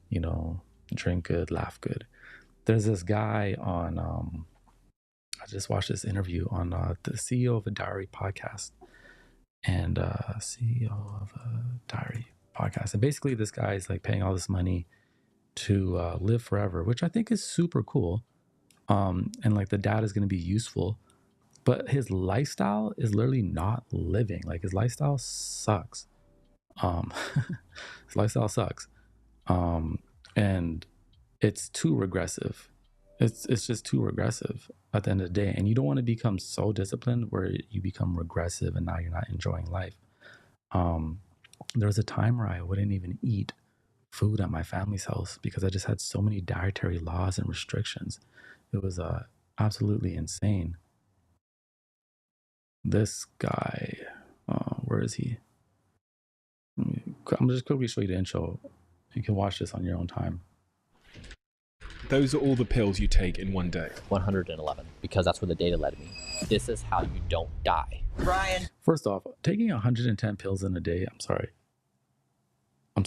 drink good, laugh good. There's this guy on, I just watched this interview on the CEO of a Diary podcast, and CEO of a Diary podcast. And basically this guy is like paying all this money to live forever, which I think is super cool. And like the data is going to be useful, but his lifestyle is literally not living. Like his lifestyle sucks. His lifestyle sucks. And it's too regressive. It's just too regressive at the end of the day. And you don't want to become so disciplined where you become regressive and now you're not enjoying life. There was a time where I wouldn't even eat food at my family's house because I just had so many dietary laws and restrictions. It was absolutely insane. This guy, where is he? I'm just quickly show you the intro. You can watch this on your own time. Those are all the pills you take in one day. 111, because that's where the data led me. This is how you don't die. Brian. First off, taking 110 pills in a day, I'm sorry. I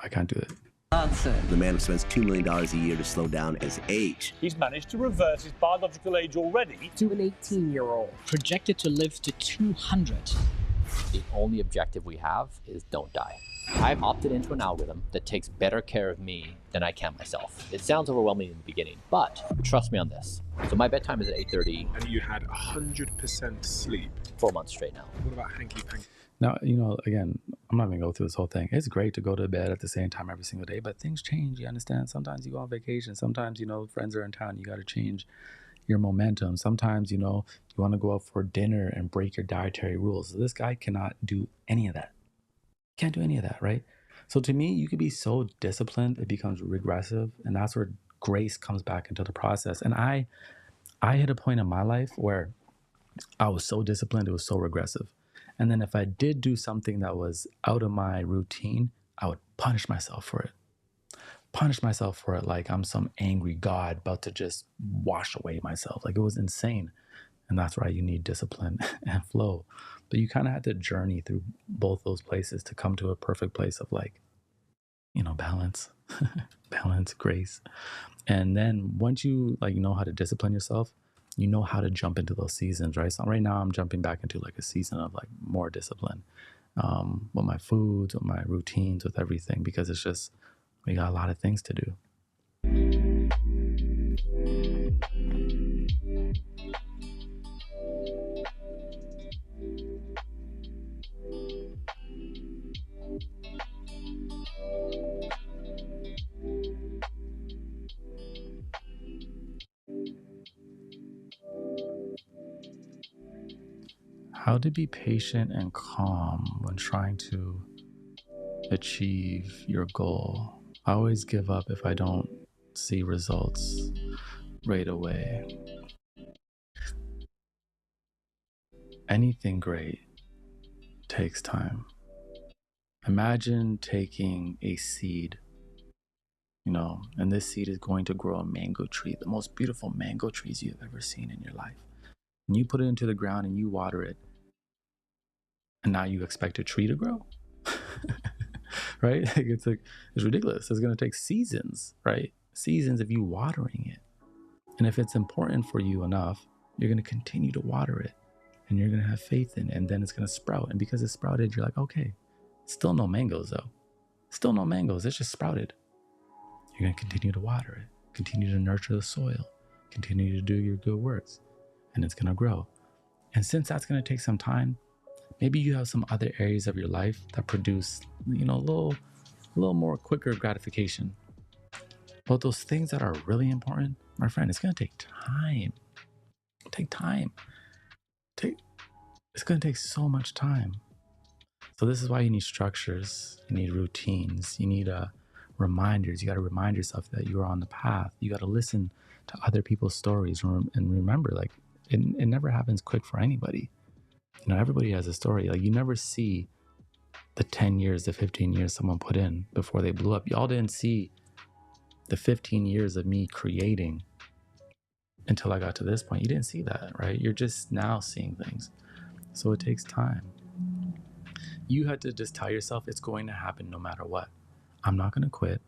can't do it. Answer. The man who spends $2 million a year to slow down his age. He's managed to reverse his biological age already To an 18-year-old. Projected to live to 200. The only objective we have is don't die. I've opted into an algorithm that takes better care of me than I can myself. It sounds overwhelming in the beginning, but trust me on this. So my bedtime is at 8:30. And you had 100% sleep. 4 months straight now. What about hanky-panky? Now, you know, again, I'm not going to go through this whole thing. It's great to go to bed at the same time every single day, but things change, you understand? Sometimes you go on vacation. Sometimes, you know, friends are in town. You got to change your momentum. Sometimes, you know, you want to go out for dinner and break your dietary rules. So this guy cannot do any of that. Can't do any of that, right? So to me, you could be so disciplined, it becomes regressive. And that's where grace comes back into the process. And I hit a point in my life where I was so disciplined, it was so regressive. And then if I did do something that was out of my routine, I would punish myself for it. Punish myself for it like I'm some angry God about to just wash away myself. Like it was insane. And that's why you need discipline and flow. But you kind of had to journey through both those places to come to a perfect place of like, you know, balance, balance, grace. And then once you like know how to discipline yourself, you know how to jump into those seasons, right? So right now I'm jumping back into like a season of like more discipline with my foods, with my routines, with everything, because it's just, we got a lot of things to do. How to be patient and calm when trying to achieve your goal. I always give up if I don't see results right away. Anything great takes time. Imagine taking a seed, you know, and this seed is going to grow a mango tree, the most beautiful mango trees you've ever seen in your life. And you put it into the ground and you water it. And now you expect a tree to grow? Right? It's ridiculous. It's going to take seasons, right? Seasons of you watering it. And if it's important for you enough, you're going to continue to water it and you're going to have faith in it, and then it's going to sprout. And because it sprouted, you're like, okay, still no mangoes though. Still no mangoes. It's just sprouted. You're going to continue to water it, continue to nurture the soil, continue to do your good works, and it's going to grow. And since that's going to take some time, maybe you have some other areas of your life that produce, you know, a little more quicker gratification. But those things that are really important, my friend, it's going to take time. Take time. It's going to take so much time. So this is why you need structures. You need routines. You need reminders. You got to remind yourself that you're on the path. You got to listen to other people's stories and remember, like, it never happens quick for anybody. You know, everybody has a story. Like, you never see the 10 years, the 15 years someone put in before they blew up. Y'all didn't see the 15 years of me creating until I got to this point. You didn't see that, right? You're just now seeing things. So it takes time. You had to just tell yourself it's going to happen no matter what. I'm not going to quit,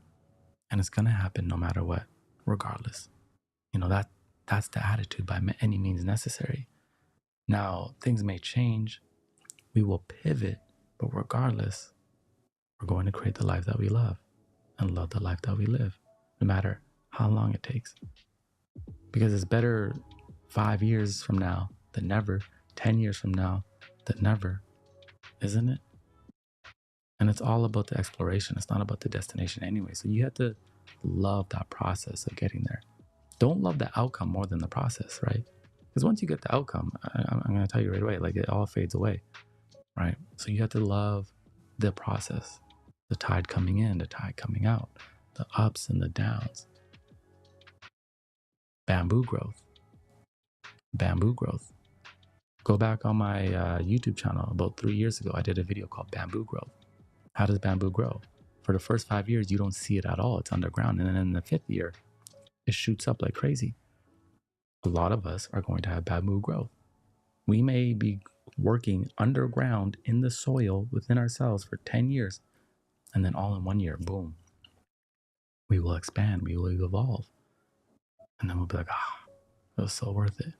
and it's going to happen no matter what, regardless. You know, that's the attitude by any means necessary. Now, things may change. We will pivot, but regardless, we're going to create the life that we love and love the life that we live, no matter how long it takes. Because it's better 5 years from now than never, 10 years from now than never, isn't it? And it's all about the exploration. It's not about the destination anyway. So you have to love that process of getting there. Don't love the outcome more than the process, right? Because once you get the outcome, I'm going to tell you right away, like, it all fades away, right? So you have to love the process, the tide coming in, the tide coming out, the ups and the downs. Bamboo growth. Go back on my YouTube channel about 3 years ago. I did a video called Bamboo Growth. How does bamboo grow? For the first 5 years, you don't see it at all. It's underground. And then in the 5th year, it shoots up like crazy. A lot of us are going to have bamboo growth. We may be working underground in the soil within ourselves for 10 years. And then all in 1 year, boom, we will expand, we will evolve. And then we'll be like, it was so worth it.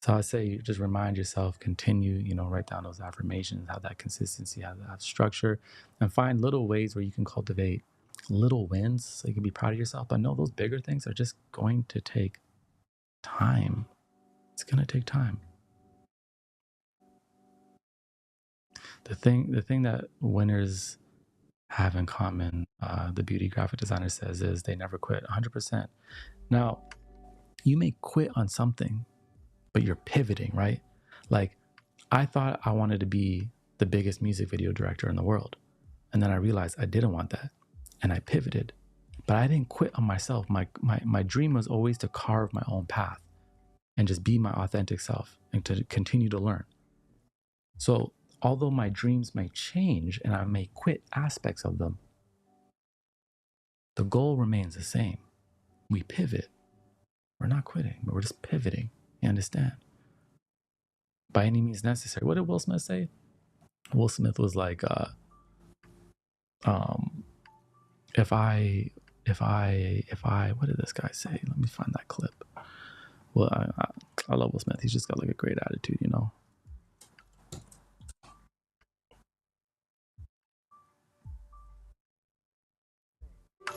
So I say just remind yourself, continue, write down those affirmations, have that consistency, have that structure, and find little ways where you can cultivate little wins so you can be proud of yourself. But no, those bigger things are just going to take time. It's going to take time. The thing that winners have in common, the beauty graphic designer says, is they never quit 100%. Now, you may quit on something, but you're pivoting, right? Like, I thought I wanted to be the biggest music video director in the world. And then I realized I didn't want that. And I pivoted. But I didn't quit on myself. My dream was always to carve my own path and just be my authentic self and to continue to learn. So although my dreams may change and I may quit aspects of them, the goal remains the same. We pivot. We're not quitting, but we're just pivoting. You understand? By any means necessary. What did Will Smith say? Will Smith was like, if I, what did this guy say? Let me find that clip. Well, I love Will Smith. He's just got like a great attitude,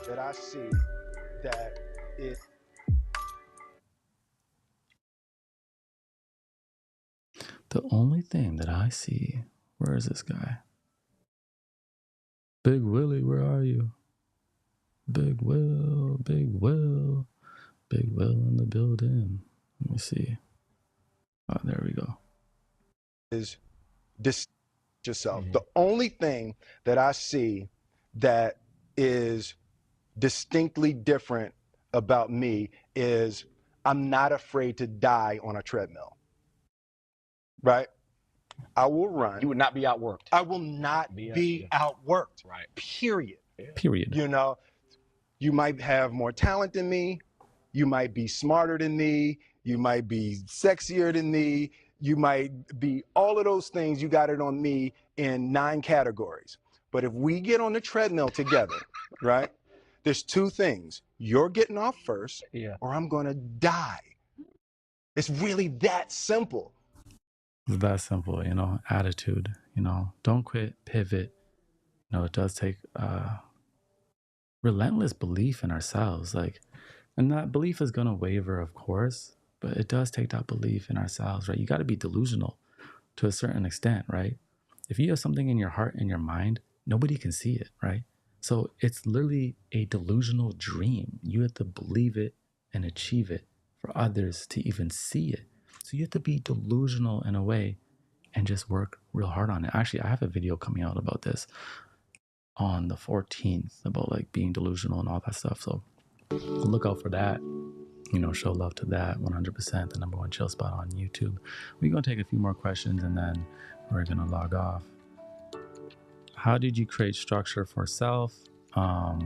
That I see that is The only thing that I see, where is this guy? Big Willie, where are you? Big Will, Big Will, Big Will in the building. Let me see. Oh, there we go. is yourself. The only thing that I see that is distinctly different about me is I'm not afraid to die on a treadmill. Right? I will run. You would not be outworked. I will not be outworked. Right. Period. Period. You might have more talent than me. You might be smarter than me. You might be sexier than me. You might be all of those things. You got it on me in 9 categories. But if we get on the treadmill together, right, there's 2 things. You're getting off first, or I'm going to die. It's really that simple. It's that simple, attitude, don't quit, pivot. It does take relentless belief in ourselves. And that belief is going to waver, of course, but it does take that belief in ourselves, right? You got to be delusional to a certain extent, right? If you have something in your heart and your mind, nobody can see it, right? So it's literally a delusional dream. You have to believe it and achieve it for others to even see it. So you have to be delusional in a way and just work real hard on it. Actually, I have a video coming out about this on the 14th, about being delusional and all that stuff. So look out for that. Show love to that. 100%, the #1 chill spot on YouTube. We're going to take a few more questions and then we're going to log off. How did you create structure for self? I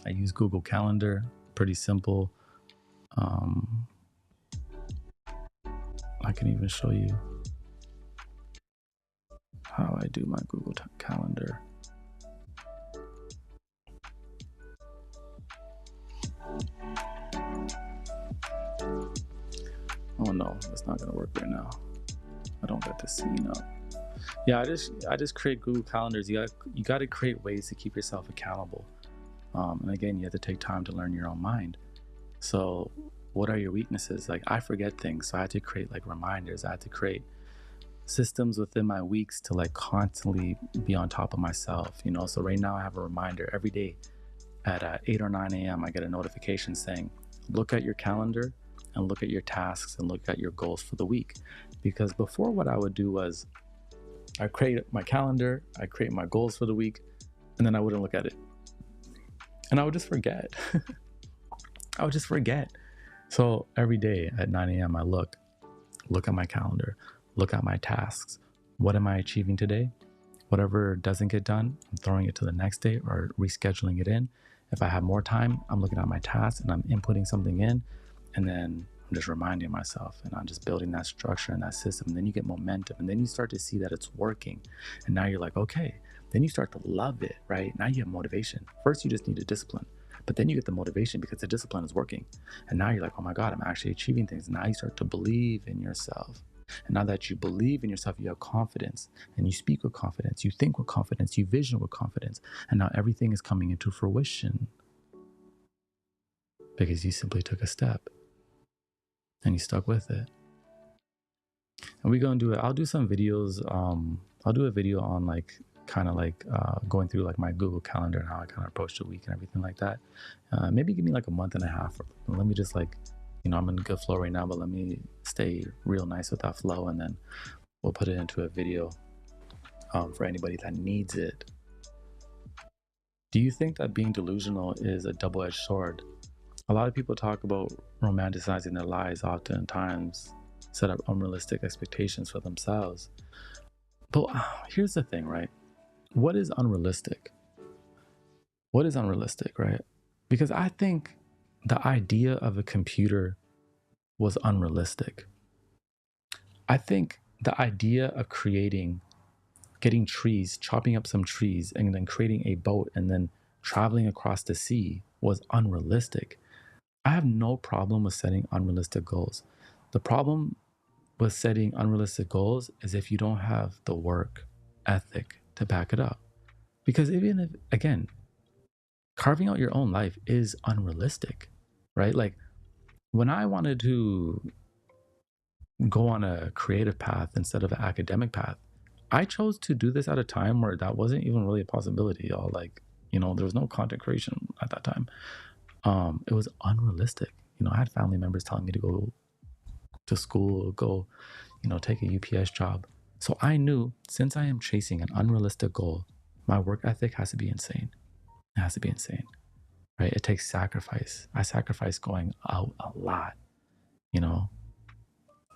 use Google Calendar. Pretty simple. I can even show you how I do my Google Calendar. Oh no, it's not gonna work right now. I don't get the scene up. Yeah, I just create Google Calendars. You got to create ways to keep yourself accountable. And again, you have to take time to learn your own mind. So what are your weaknesses? I forget things, so I had to create reminders. I had to create systems within my weeks to constantly be on top of myself. So right now I have a reminder every day at 8 or 9 a.m. I get a notification saying, look at your calendar and look at your tasks and look at your goals for the week. Because before, what I would do was I create my calendar, I create my goals for the week, and then I wouldn't look at it. And I would just forget. I would just forget. So every day at 9 a.m. I look at my calendar, look at my tasks. What am I achieving today? Whatever doesn't get done, I'm throwing it to the next day or rescheduling it in. If I have more time, I'm looking at my tasks and I'm inputting something in, and then I'm just reminding myself, and I'm just building that structure and that system. And then you get momentum, and then you start to see that it's working. And now you're like, okay. Then you start to love it, right? Now you have motivation. First, you just need a discipline. But then you get the motivation because the discipline is working. And now you're like, oh my God, I'm actually achieving things. Now you start to believe in yourself. And now that you believe in yourself, you have confidence, and you speak with confidence, you think with confidence, you vision with confidence. And now everything is coming into fruition because you simply took a step and you stuck with it. And we're going to do it. I'll do some videos. I'll do a video on going through like my Google Calendar and how I kind of approach the week and everything like that. Maybe give me like a month and a half. Let me just I'm in a good flow right now, but let me stay real nice with that flow, and then we'll put it into a video for anybody that needs it. Do you think that being delusional is a double-edged sword? A lot of people talk about romanticizing their lives, oftentimes set up unrealistic expectations for themselves. But here's the thing, right? What is unrealistic? What is unrealistic, right? Because I think the idea of a computer was unrealistic. I think the idea of getting trees, chopping up some trees, and then creating a boat and then traveling across the sea was unrealistic. I have no problem with setting unrealistic goals. The problem with setting unrealistic goals is if you don't have the work ethic to back it up. Because even if, again, carving out your own life is unrealistic, right? Like when I wanted to go on a creative path instead of an academic path, I chose to do this at a time where that wasn't even really a possibility, y'all. There was no content creation at that time. It was unrealistic. I had family members telling me to go to school, go, take a UPS job. So I knew, since I am chasing an unrealistic goal, my work ethic has to be insane. It has to be insane, right? It takes sacrifice. I sacrifice going out a lot,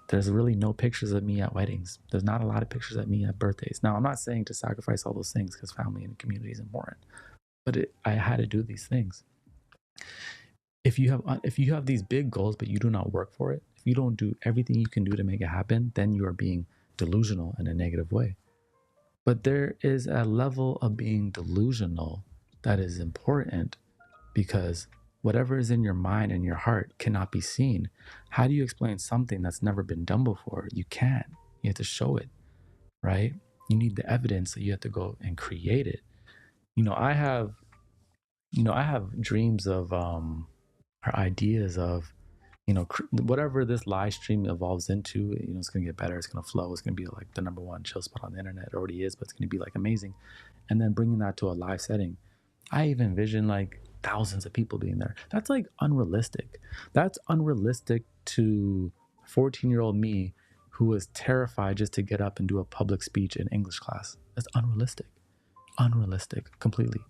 There's really no pictures of me at weddings. There's not a lot of pictures of me at birthdays. Now, I'm not saying to sacrifice all those things because family and community is important, but I had to do these things. If you have these big goals, but you do not work for it, if you don't do everything you can do to make it happen, then you are being delusional in a negative way. But there is a level of being delusional that is important, because whatever is in your mind and your heart cannot be seen. How do you explain something that's never been done before? You can't. You have to show it, right? You need the evidence, so you have to go and create it. I have dreams of or ideas of, whatever this live stream evolves into, it's going to get better. It's going to flow. It's going to be like the number one chill spot on the internet. It already is, but it's going to be like amazing. And then bringing that to a live setting. I even envision like thousands of people being there. That's like unrealistic. That's unrealistic to 14-year-old me who was terrified just to get up and do a public speech in English class. That's unrealistic. Unrealistic completely,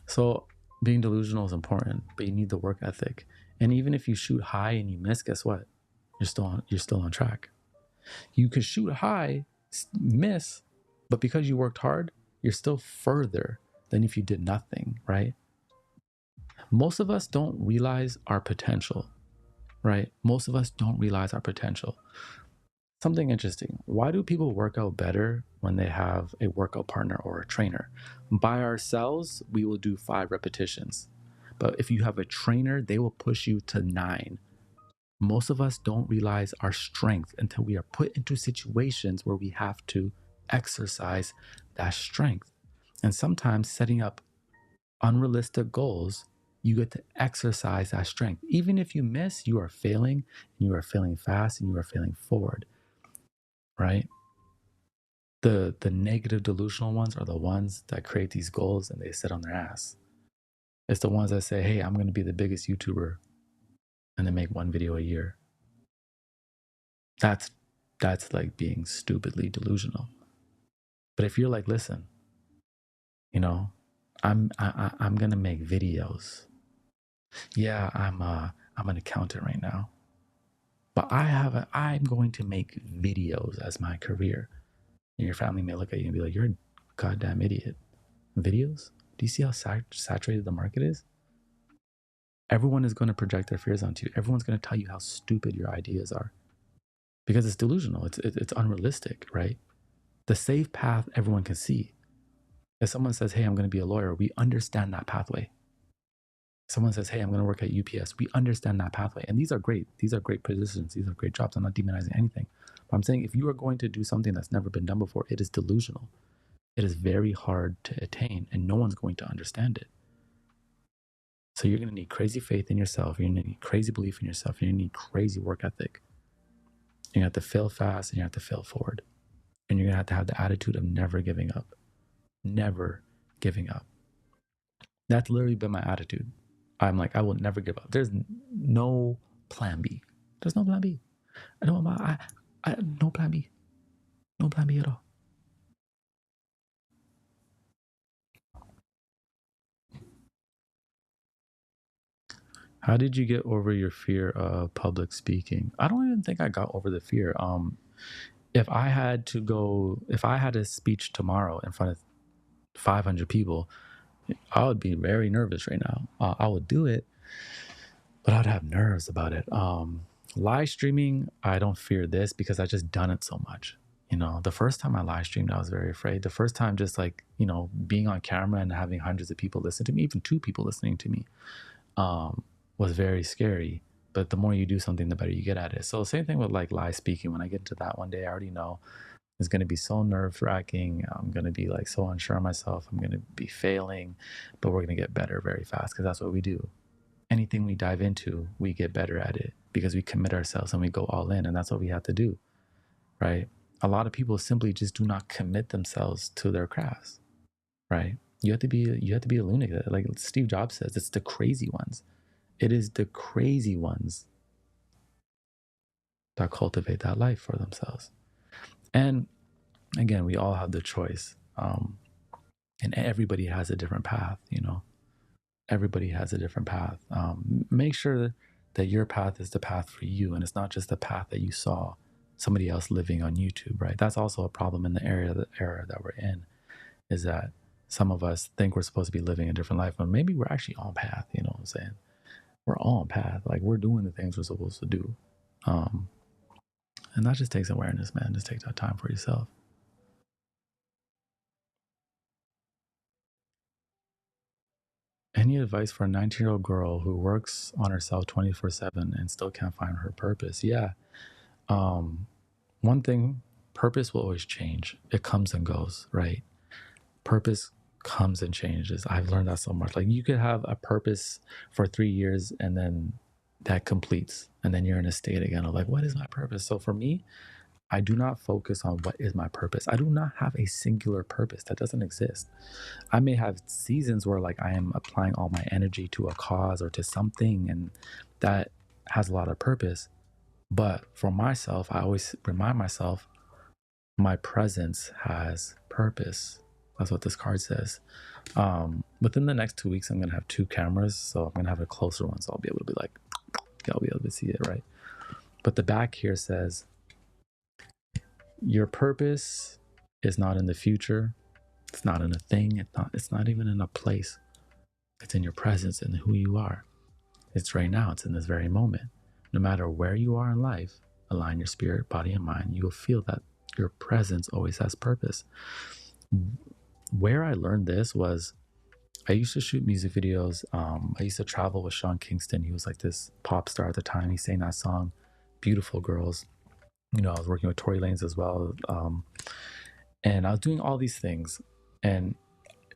So being delusional is important, but you need the work ethic. And even if you shoot high and you miss, guess what? You're still on track. You could shoot high, miss, but because you worked hard, you're still further than if you did nothing, right? Most of us don't realize our potential, right? Most of us don't realize our potential. Something interesting. Why do people work out better when they have a workout partner or a trainer? By ourselves, we will do 5 repetitions. But if you have a trainer, they will push you to 9. Most of us don't realize our strength until we are put into situations where we have to exercise that strength. And sometimes setting up unrealistic goals, you get to exercise that strength. Even if you miss, you are failing, and you are failing fast, and you are failing forward. Right? The negative delusional ones are the ones that create these goals and they sit on their ass. It's the ones that say, hey, I'm going to be the biggest YouTuber, and they make 1 video a year. That's like being stupidly delusional. But if you're like, listen, I'm going to make videos. Yeah, I'm an accountant right now, but I'm going to make videos as my career. And your family may look at you and be like, you're a goddamn idiot. Videos? Do you see how saturated the market is? Everyone is going to project their fears onto you. Everyone's going to tell you how stupid your ideas are because it's delusional. It's unrealistic, right? The safe path everyone can see. If someone says, hey, I'm going to be a lawyer, we understand that pathway. Someone says, hey, I'm going to work at UPS, we understand that pathway. And these are great. These are great positions. These are great jobs. I'm not demonizing anything. But I'm saying if you are going to do something that's never been done before, it is delusional. It is very hard to attain, and no one's going to understand it. So you're going to need crazy faith in yourself. You're going to need crazy belief in yourself. You're going to need crazy work ethic. You have to fail fast and you have to fail forward. And you're going to have the attitude of never giving up. Never giving up. That's literally been my attitude. I'm like, I will never give up. There's no plan B. There's no plan B. No plan B. No plan B at all. How did you get over your fear of public speaking? I don't even think I got over the fear. If I had a speech tomorrow in front of 500 people, I would be very nervous right now. I would do it, but I'd have nerves about it. Live streaming, I don't fear this because I just done it so much. You know, the first time I live streamed, I was very afraid. The first time just like, you know, being on camera and having hundreds of people listen to me, even 2 people listening to me, was very scary. But the more you do something, the better you get at it. So same thing with like live speaking. When I get into that one day, I already know it's going to be so nerve wracking. I'm going to be like so unsure of myself. I'm going to be failing, but we're going to get better very fast because that's what we do. Anything we dive into, we get better at it because we commit ourselves and we go all in. And that's what we have to do, right? A lot of people simply just do not commit themselves to their crafts, right? You have to be a lunatic. Like Steve Jobs says, it's the crazy ones. It is the crazy ones that cultivate that life for themselves. And again, we all have the choice. And everybody has a different path, you know. Everybody has a different path. Make sure that your path is the path for you, and it's not just the path that you saw somebody else living on YouTube, right? That's also a problem in the era that we're in, is that some of us think we're supposed to be living a different life, but maybe we're actually on path, you know what I'm saying? We're on path. Like we're doing the things we're supposed to do. And that just takes awareness, man. Just take that time for yourself. Any advice for a 19-year-old girl who works on herself 24/7 and still can't find her purpose? Yeah. One thing, purpose will always change. It comes and goes, right? Purpose comes and changes. I've learned that so much. Like you could have a purpose for 3 years and then that completes. And then you're in a state again of like, what is my purpose? So for me, I do not focus on what is my purpose. I do not have a singular purpose. That doesn't exist. I may have seasons where like I am applying all my energy to a cause or to something, and that has a lot of purpose. But for myself, I always remind myself my presence has purpose. That's what this card says. Within the next 2 weeks, I'm going to have 2 cameras. So I'm going to have a closer one. So I'll be able to be like, I'll be able to see it, right? But the back here says, your purpose is not in the future. It's not in a thing. It's not even in a place. It's in your presence and who you are. It's right now. It's in this very moment. No matter where you are in life, align your spirit, body, and mind. You will feel that your presence always has purpose. Where I learned this was I used to shoot music videos. I used to travel with Sean Kingston. He was like this pop star at the time. He sang that song, Beautiful Girls. You know, I was working with Tory Lanez as well. And I was doing all these things. And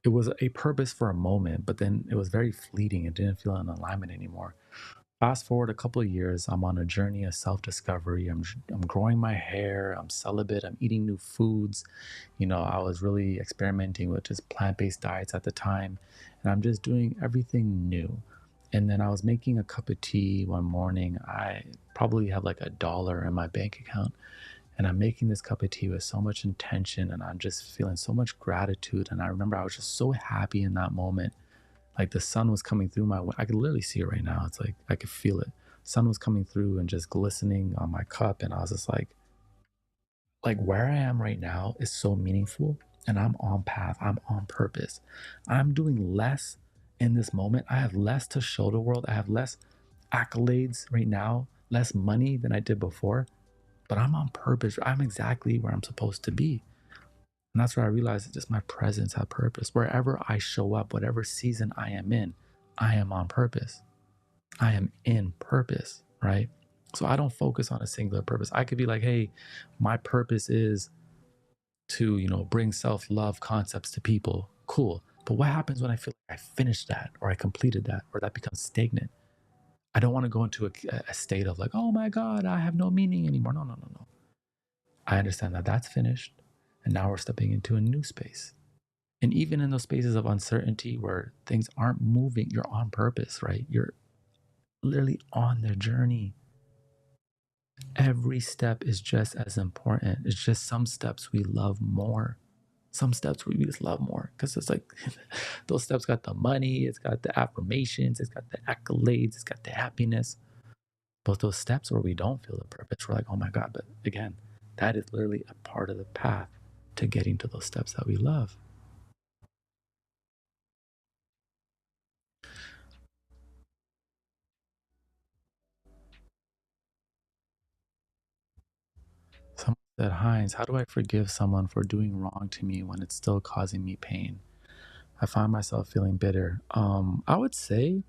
it was a purpose for a moment, but then it was very fleeting. It didn't feel in alignment anymore. Fast forward a couple of years, I'm on a journey of self-discovery. I'm growing my hair. I'm celibate. I'm eating new foods. You know, I was really experimenting with just plant-based diets at the time, and I'm just doing everything new. And then I was making a cup of tea one morning. I probably have like $1 in my bank account, and I'm making this cup of tea with so much intention, and I'm just feeling so much gratitude. And I remember I was just so happy in that moment. Like the sun was coming through I could literally see it right now. It's like, I could feel it. Sun was coming through and just glistening on my cup. And I was just like where I am right now is so meaningful, and I'm on path. I'm on purpose. I'm doing less in this moment. I have less to show the world. I have less accolades right now, less money than I did before, but I'm on purpose. I'm exactly where I'm supposed to be. And that's where I realized that just my presence had purpose. Wherever I show up, whatever season I am in, I am on purpose. I am in purpose, right? So I don't focus on a singular purpose. I could be like, hey, my purpose is to, bring self-love concepts to people. Cool. But what happens when I feel like I finished that, or I completed that, or that becomes stagnant? I don't want to go into a state of like, oh my God, I have no meaning anymore. No. I understand that that's finished. And now we're stepping into a new space. And even in those spaces of uncertainty where things aren't moving, you're on purpose, right? You're literally on the journey. Every step is just as important. It's just some steps we love more. Some steps we just love more because it's like those steps got the money, it's got the affirmations, it's got the accolades, it's got the happiness. But those steps where we don't feel the purpose, we're like, oh my God. But again, that is literally a part of the path to getting to those steps that we love. Someone said, Heinz, how do I forgive someone for doing wrong to me when it's still causing me pain? I find myself feeling bitter. I would say,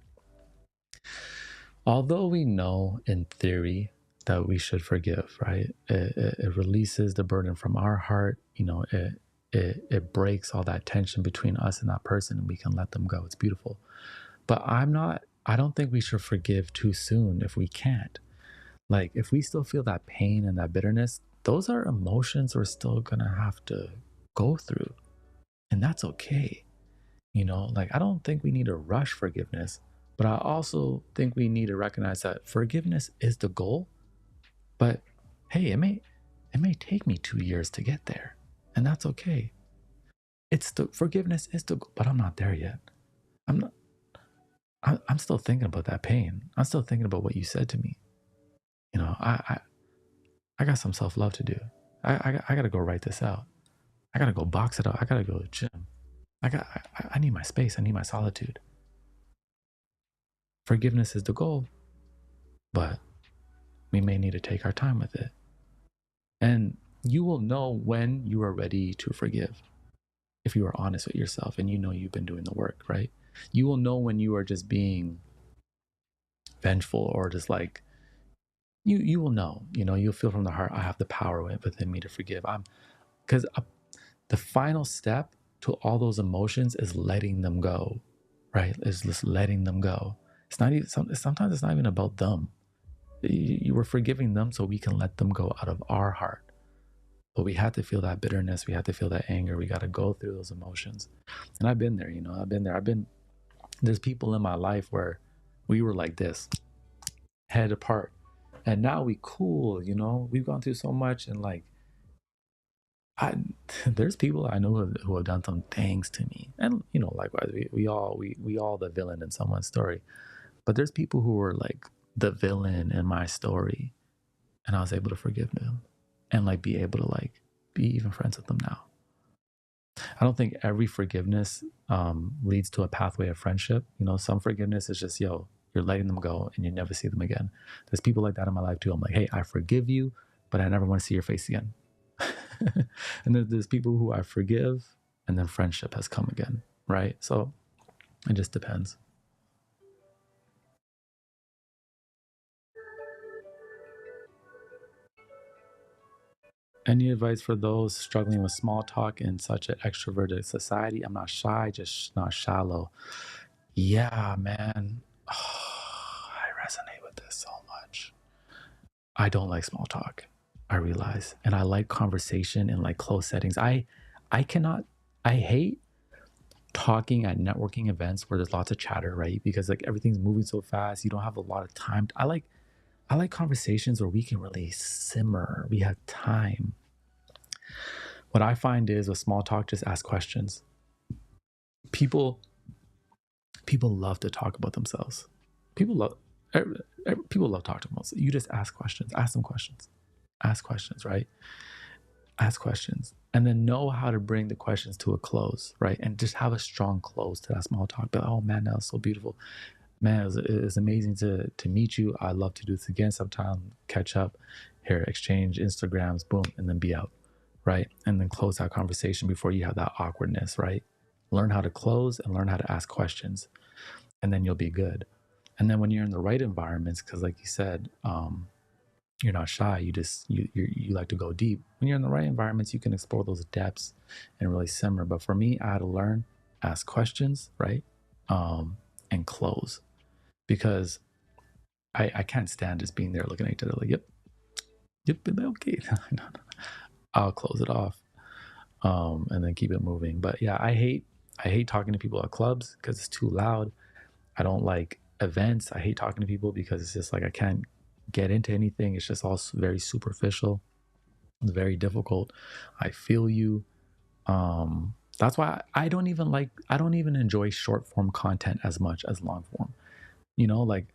although we know in theory that we should forgive, right? It releases the burden from our heart. It breaks all that tension between us and that person, and we can let them go. It's beautiful. But I don't think we should forgive too soon if we can't. Like, if we still feel that pain and that bitterness, those are emotions we're still gonna have to go through. And that's okay. Like, I don't think we need to rush forgiveness, but I also think we need to recognize that forgiveness is the goal. But hey, it may take me 2 years to get there, and that's okay. Forgiveness is the goal, but I'm not there yet. I'm still thinking about that pain. I'm still thinking about what you said to me. I got some self-love to do. I got to go write this out. I got to go box it out. I got to go to the gym. I need my space. I need my solitude. Forgiveness is the goal, but we may need to take our time with it. And you will know when you are ready to forgive if you are honest with yourself and you've been doing the work, right? You will know when you are just being vengeful or just like, you will know, you'll feel from the heart, I have the power within me to forgive. Because the final step to all those emotions is letting them go, right? It's just letting them go. It's not even, sometimes it's not even about them. You were forgiving them so we can let them go out of our heart. But we have to feel that bitterness. We have to feel that anger. We got to go through those emotions. And I've been there, there's people in my life where we were like this, head apart. And now we cool, we've gone through so much. And like, there's people I know who have done some things to me. And, likewise, we all the villain in someone's story. But there's people who were like the villain in my story. And I was able to forgive them and like be able to like be even friends with them now. I don't think every forgiveness leads to a pathway of friendship. Some forgiveness is just, you're letting them go and you never see them again. There's people like that in my life too. I'm like, hey, I forgive you, but I never want to see your face again. And then there's people who I forgive and then friendship has come again, right? So it just depends. Any advice for those struggling with small talk in such an extroverted society? I'm not shy, just not shallow. Yeah, man. Oh, I resonate with this so much. I don't like small talk, I realize. And I like conversation in like close settings. I hate talking at networking events where there's lots of chatter, right? Because like everything's moving so fast, you don't have a lot of time. I like conversations where we can really simmer. We have time. What I find is with small talk, just ask questions. People love to talk about themselves. People love talking about themselves. You just ask questions. Ask them questions. Ask questions, right? Ask questions. And then know how to bring the questions to a close, right? And just have a strong close to that small talk. But oh man, that was so beautiful. Man, it was amazing to meet you. I'd love to do this again sometime. Catch up here, exchange Instagrams, boom, and then be out. right? And then close that conversation before you have that awkwardness, right? Learn how to close and learn how to ask questions, and then you'll be good. And then when you're in the right environments, because like you said, you're not shy. You like to go deep. When you're in the right environments, you can explore those depths and really simmer. But for me, I had to learn, ask questions, right? And close, because I can't stand just being there looking at each other like, yep, okay. No. I'll close it off, and then keep it moving. But yeah, I hate talking to people at clubs because it's too loud. I don't like events. I hate talking to people because it's just like I can't get into anything. It's just all very superficial. It's very difficult. I feel you. That's why I don't even enjoy short form content as much as long form. Like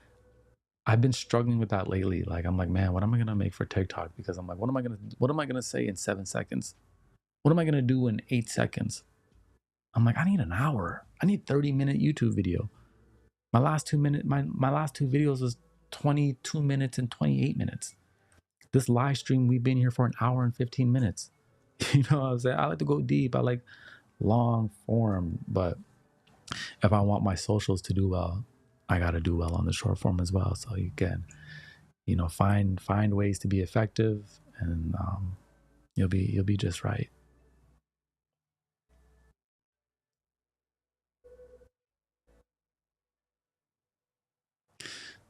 I've been struggling with that lately. Like I'm like, man, what am I gonna make for TikTok? Because I'm like, what am I gonna say in 7 seconds? What am I gonna do in 8 seconds? I'm like, I need an hour. I need 30-minute YouTube video. My last 2 videos was 22 minutes and 28 minutes. This live stream, we've been here for an hour and 15 minutes. You know what I'm saying? I like to go deep. I like long form, but if I want my socials to do well, I got to do well on the short form as well. So you can, find ways to be effective, and you'll be just right.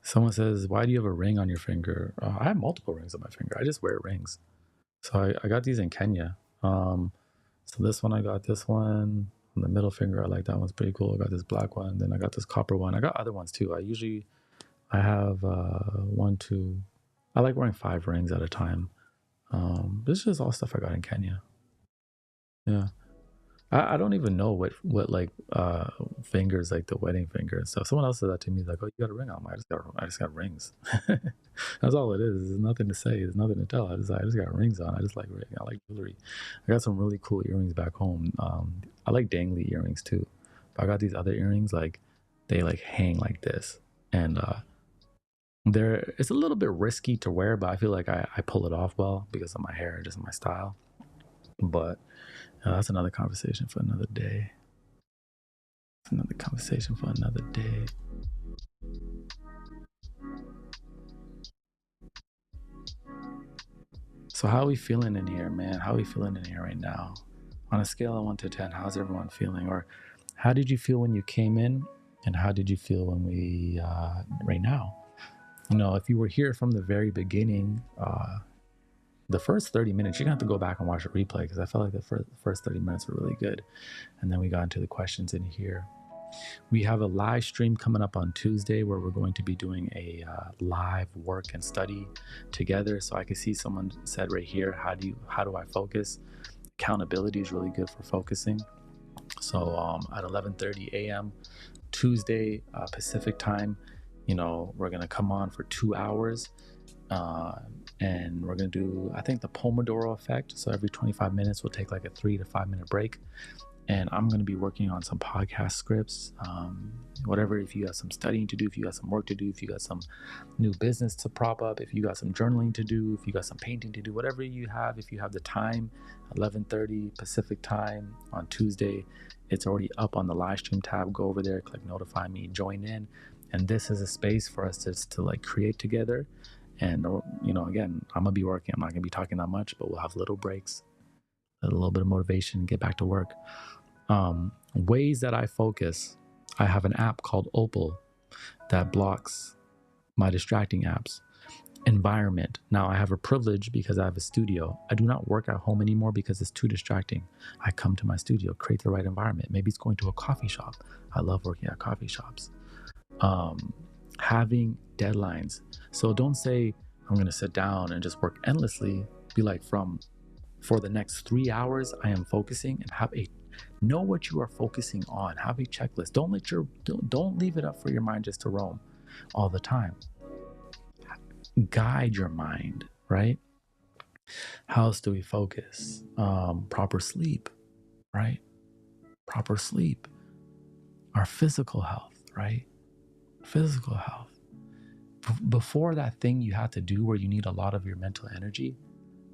Someone says, why do you have a ring on your finger? I have multiple rings on my finger. I just wear rings. So I got these in Kenya. So this one, I got this one on the middle finger. I like that one's pretty cool. I got this black one. Then I got this copper one. I got other ones too. I have 1, 2. I like wearing 5 rings at a time. This is just all stuff I got in Kenya. Yeah. I don't even know what like fingers, like the wedding finger and stuff. Someone else said that to me, like, oh, you got a ring on. I just got rings. That's all it is. There's nothing to say. There's nothing to tell. I just got rings on. I like jewelry. I got some really cool earrings back home. I like dangly earrings too. But I got these other earrings, like they like hang like this, and it's a little bit risky to wear, but I feel like I pull it off well because of my hair and just my style. But that's another conversation for another day. So how are we feeling in here, man? How are we feeling in here right now? On a scale of 1 to 10, how's everyone feeling? Or how did you feel when you came in? And how did you feel when we, right now? If you were here from the very beginning, the first 30 minutes, you're gonna have to go back and watch a replay, because I felt like the first 30 minutes were really good. And then we got into the questions in here. We have a live stream coming up on Tuesday where we're going to be doing a live work and study together. So I can see someone said right here, how do I focus? Accountability is really good for focusing. So at 11:30 a.m. Tuesday Pacific time, we're gonna come on for 2 hours. And we're going to do, I think, the Pomodoro effect. So every 25 minutes, we'll take like a 3 to 5 minute break. And I'm going to be working on some podcast scripts, whatever. If you got some studying to do, if you got some work to do, if you got some new business to prop up, if you got some journaling to do, if you got some painting to do, whatever you have, if you have the time, 11:30 Pacific time on Tuesday, it's already up on the live stream tab. Go over there, click notify me, join in. And this is a space for us to like create together. And, again, I'm going to be working. I'm not going to be talking that much, but we'll have little breaks, a little bit of motivation, get back to work. Ways that I focus. I have an app called Opal that blocks my distracting apps. Environment. Now I have a privilege because I have a studio. I do not work at home anymore because it's too distracting. I come to my studio, create the right environment. Maybe it's going to a coffee shop. I love working at coffee shops. Having deadlines. So don't say, I'm going to sit down and just work endlessly. Be like, for the next 3 hours, I am focusing, and know what you are focusing on. Have a checklist. Don't leave it up for your mind just to roam all the time. Guide your mind, right? How else do we focus? Proper sleep, right? Proper sleep. Our physical health, right? Physical health. Before that thing you have to do where you need a lot of your mental energy,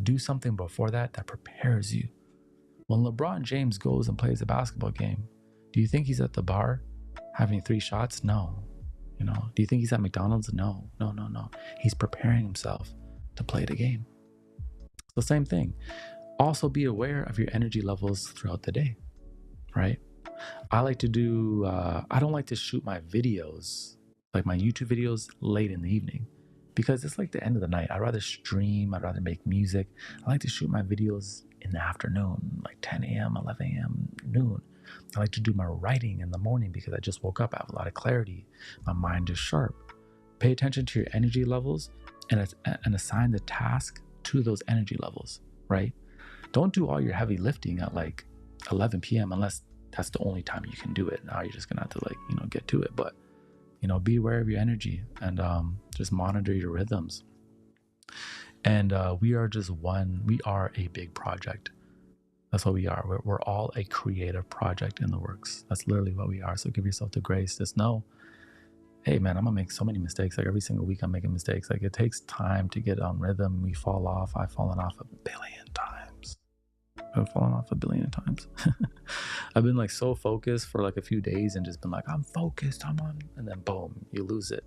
Do something before that prepares you. When LeBron James goes and plays a basketball game, do you think he's at the bar having 3 shots? No. Do you think he's at McDonald's? No. He's preparing himself to play the game. The same thing. Also be aware of your energy levels throughout the day, right? I like to do, I don't like to shoot my videos, like my YouTube videos, late in the evening because it's like the end of the night. I'd rather stream. I'd rather make music. I like to shoot my videos in the afternoon, like 10 a.m., 11 a.m., noon. I like to do my writing in the morning because I just woke up. I have a lot of clarity. My mind is sharp. Pay attention to your energy levels and assign the task to those energy levels, right? Don't do all your heavy lifting at like 11 p.m. unless that's the only time you can do it. Now you're just gonna have to get to it. But be aware of your energy and just monitor your rhythms. And we are a big project. That's what we are. We're all a creative project in the works. That's literally what we are. So give yourself the grace. Just know, hey man, I'm gonna make so many mistakes. Like every single week I'm making mistakes. Like it takes time to get on rhythm. We fall off. I've fallen off a billion times. I've been like so focused for like a few days and just been like, I'm focused, I'm on, and then boom, you lose it.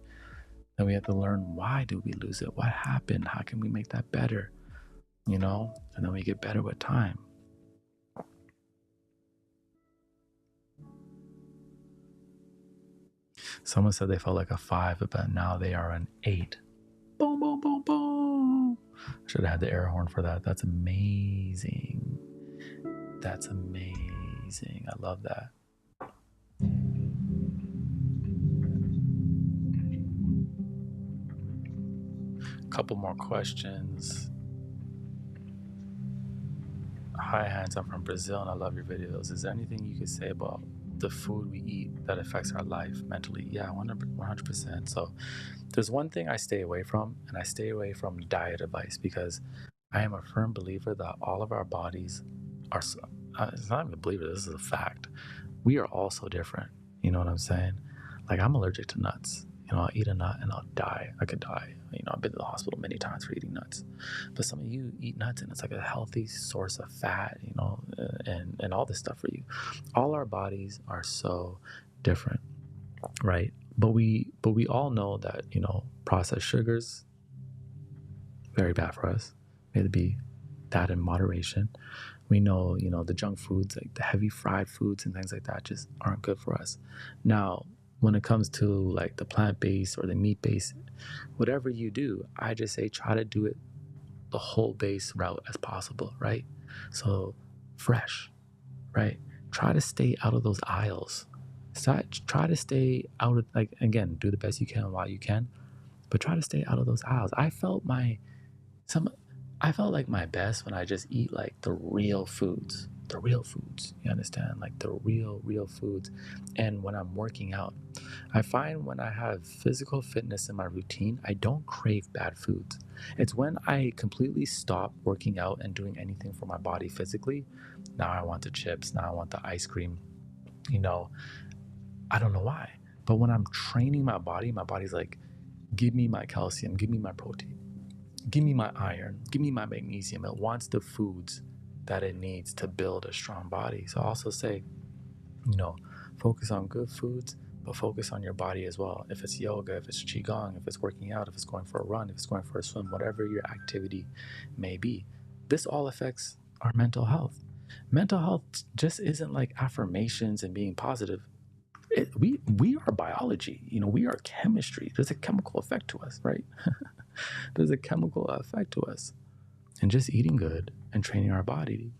Then we have to learn, why do we lose it? What happened? How can we make that better? And then we get better with time. Someone said they felt like a 5, but now they are an 8. Boom, boom, boom, boom. I should have had the air horn for that. That's amazing. That's amazing. I love that. Couple more questions. Hi, Hans. I'm from Brazil and I love your videos. Is there anything you could say about the food we eat that affects our life mentally? Yeah, 100%. So there's one thing I stay away from, and I stay away from diet advice because I am a firm believer that all of our bodies are, it's not even a believer, this is a fact. We are all so different. You know what I'm saying? Like I'm allergic to nuts. I'll eat a nut and I'll die. I could die. I've been to the hospital many times for eating nuts. But some of you eat nuts and it's like a healthy source of fat, and all this stuff for you. All our bodies are so different, right? But we all know that, processed sugars, very bad for us. May it be that in moderation. We know, the junk foods, like the heavy fried foods and things like that just aren't good for us. Now, when it comes to like the plant-based or the meat-based, whatever you do, I just say try to do it the whole base route as possible, right? So fresh, right? Try to stay out of those aisles. Try to stay out of, like, again, do the best you can while you can, but try to stay out of those aisles. I felt like my best when I just eat like the real foods, you understand? Like the real foods. And when I'm working out, I find when I have physical fitness in my routine, I don't crave bad foods. It's when I completely stop working out and doing anything for my body physically. Now I want the chips, now I want the ice cream, I don't know why. But when I'm training my body's like, give me my calcium, give me my protein, give me my iron, give me my magnesium. It wants the foods that it needs to build a strong body. So I also say, focus on good foods, but focus on your body as well. If it's yoga, if it's qigong, if it's working out, if it's going for a run, if it's going for a swim, whatever your activity may be, this all affects our mental health. Mental health just isn't like affirmations and being positive. We are biology, we are chemistry. There's a chemical effect to us, right? There's a chemical effect to us. And just eating good and training our body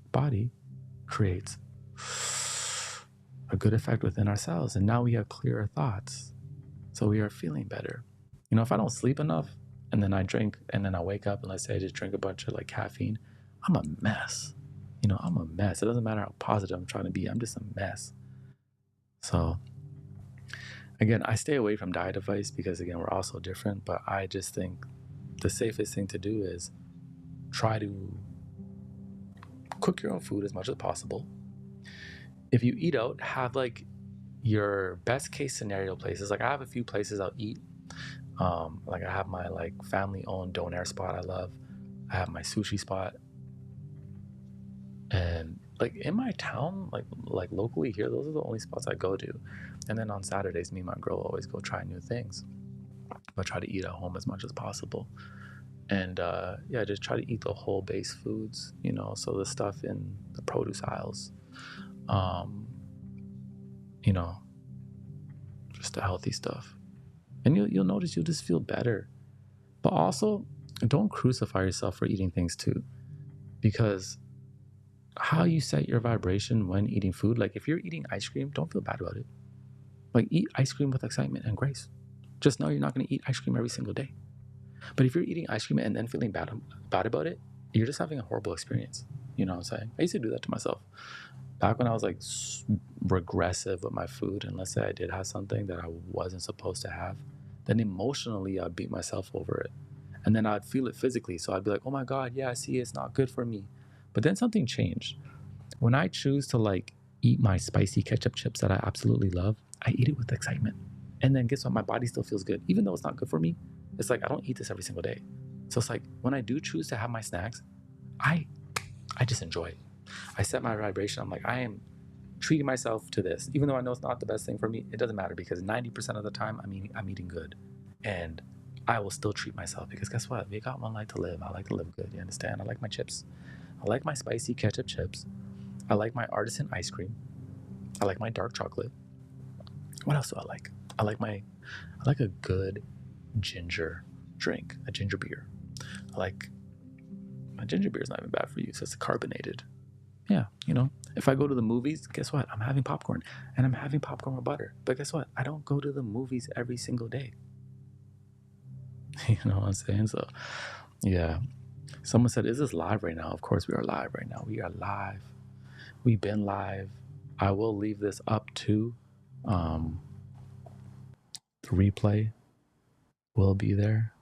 creates a good effect within ourselves. And now we have clearer thoughts. So we are feeling better. If I don't sleep enough and then I drink and then I wake up and let's say I just drink a bunch of like caffeine, I'm a mess. I'm a mess. It doesn't matter how positive I'm trying to be. I'm just a mess. So again, I stay away from diet advice because again, we're all so different, but I just think the safest thing to do is try to cook your own food as much as possible. If you eat out, have like your best case scenario places. Like I have a few places I'll eat. Like I have my like family owned donair spot I love. I have my sushi spot. And like in my town, like locally here, those are the only spots I go to. And then on Saturdays, me and my girl always go try new things. But try to eat at home as much as possible. And yeah, just try to eat the whole base foods, you know, so the stuff in the produce aisles, you know, just the healthy stuff. And you'll notice you'll just feel better. But also, don't crucify yourself for eating things too, because how you set your vibration when eating food, like if you're eating ice cream, don't feel bad about it. Like eat ice cream with excitement and grace. Just know you're not going to eat ice cream every single day. But if you're eating ice cream and then feeling bad about it, you're just having a horrible experience. You know what I'm saying? I used to do that to myself. Back when I was like regressive with my food, and let's say I did have something that I wasn't supposed to have, then emotionally I'd beat myself over it. And then I'd feel it physically. So I'd be like, oh my God, yeah, I see it's not good for me. But then something changed. When I choose to like eat my spicy ketchup chips that I absolutely love, I eat it with excitement. And then guess what? My body still feels good. Even though it's not good for me, it's like I don't eat this every single day. So it's like when I do choose to have my snacks, I just enjoy it. I set my vibration. I'm like, I am treating myself to this. Even though I know it's not the best thing for me, it doesn't matter because 90% of the time I'm eating good. And I will still treat myself because guess what? We got one life to live. I like to live good. You understand? I like my chips. I like my spicy ketchup chips. I like my artisan ice cream. I like my dark chocolate. What else do I like? I like a good ginger drink, a ginger beer. My ginger beer is not even bad for you, so it's carbonated. Yeah, you know, if I go to the movies, guess what? I'm having popcorn, and I'm having popcorn with butter. But guess what? I don't go to the movies every single day. You know what I'm saying? So, yeah. Someone said, is this live right now? Of course we are live right now. We are live. We've been live. I will leave this up to the replay will be there.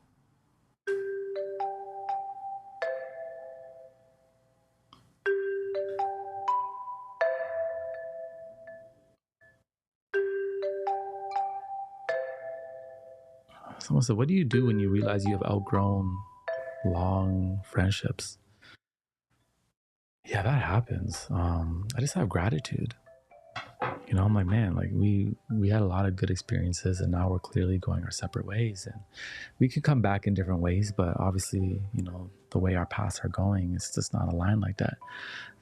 Someone said, what do you do when you realize you have outgrown long friendships? Yeah, that happens. I just have gratitude. You know, I'm like, man, like we had a lot of good experiences and now we're clearly going our separate ways, and we can come back in different ways, but obviously, you know, the way our paths are going, it's just not aligned like that.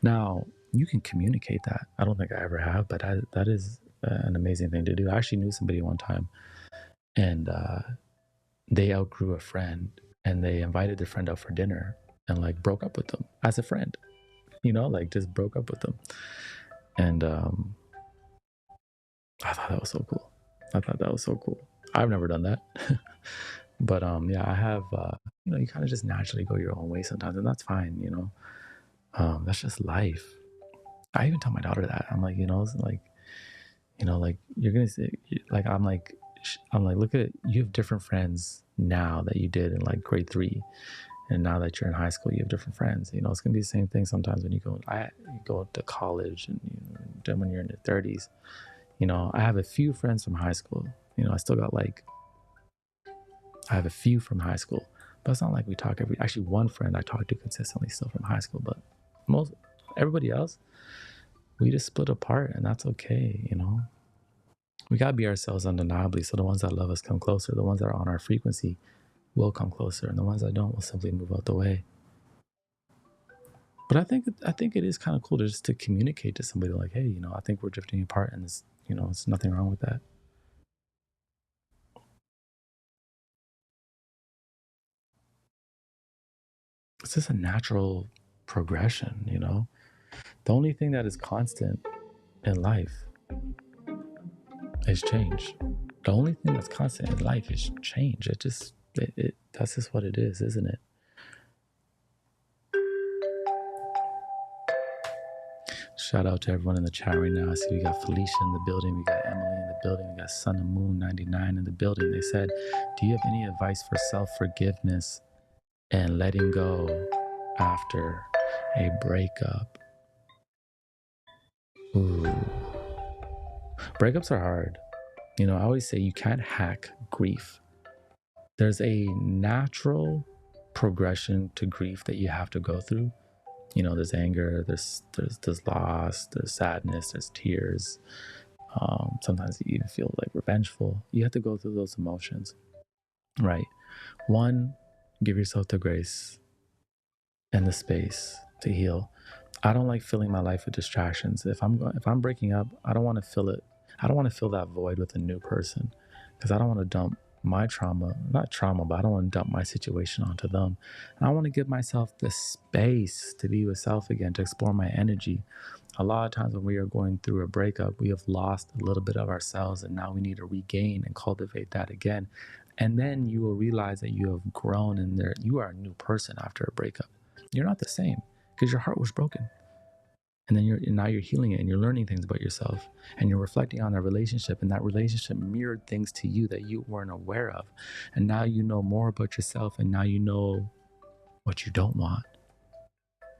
Now, you can communicate that. I don't think I ever have, but that is an amazing thing to do. I actually knew somebody one time, and they outgrew a friend, and they invited their friend out for dinner and like broke up with them as a friend, you know, like just broke up with them. And I thought that was so cool. I've never done that. But yeah, I have, you know, you kind of just naturally go your own way sometimes, and that's fine, you know. That's just life. I even tell my daughter that. I'm like, you know, it's like, you know, like you're gonna say, like, I'm like, look at, you have different friends now that you did in like grade 3, and now that you're in high school, you have different friends. You know, it's gonna be the same thing sometimes when you go to college, and you know, then when you're in your 30s. You know, I have a few friends from high school. You know, I have a few from high school, but it's not like we talk actually one friend I talk to consistently still from high school, but everybody else, we just split apart, and that's okay, you know. We gotta be ourselves undeniably, so the ones that love us come closer, the ones that are on our frequency will come closer, and the ones that don't will simply move out the way. But I think it is kind of cool to just to communicate to somebody like, hey, you know, I think we're drifting apart, and this, you know, there's nothing wrong with that. It's just a natural progression, you know. The only thing that is constant in life is change. The only thing that's constant in life is change. That's just what it is, isn't it? Shout out to everyone in the chat right now. I see we got Felicia in the building, we got Emily in the building, we got Sun and Moon 99 in the building. They said, do you have any advice for self-forgiveness and letting go after a breakup? Ooh. Breakups are hard. You know, I always say you can't hack grief. There's a natural progression to grief that you have to go through. You know, there's anger, there's loss, there's sadness, there's tears. Sometimes you even feel like revengeful. You have to go through those emotions, right? One, give yourself the grace and the space to heal. I don't like filling my life with distractions. If I'm breaking up, I don't want to fill it. I don't want to fill that void with a new person, because I don't want to dump my trauma, not trauma, but I don't want to dump my situation onto them. And I want to give myself the space to be with self again, to explore my energy. A lot of times when we are going through a breakup, we have lost a little bit of ourselves, and now we need to regain and cultivate that again. And then you will realize that you have grown, and you are a new person after a breakup. You're not the same because your heart was broken. And then now you're healing it, and you're learning things about yourself, and you're reflecting on that relationship, and that relationship mirrored things to you that you weren't aware of. And now you know more about yourself, and now you know what you don't want.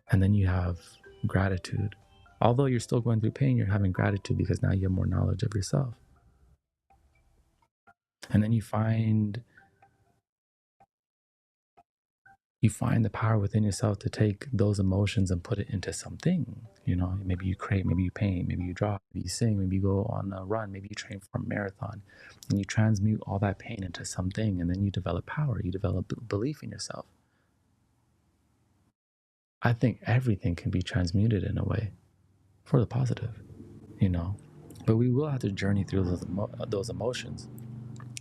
And then you have gratitude. Although you're still going through pain, you're having gratitude because now you have more knowledge of yourself. And then you find the power within yourself to take those emotions and put it into something. You know, maybe you create, maybe you paint, maybe you draw, maybe you sing, maybe you go on a run, maybe you train for a marathon, and you transmute all that pain into something, and then you develop power, you develop belief in yourself. I think everything can be transmuted in a way for the positive, you know, but we will have to journey through those emotions.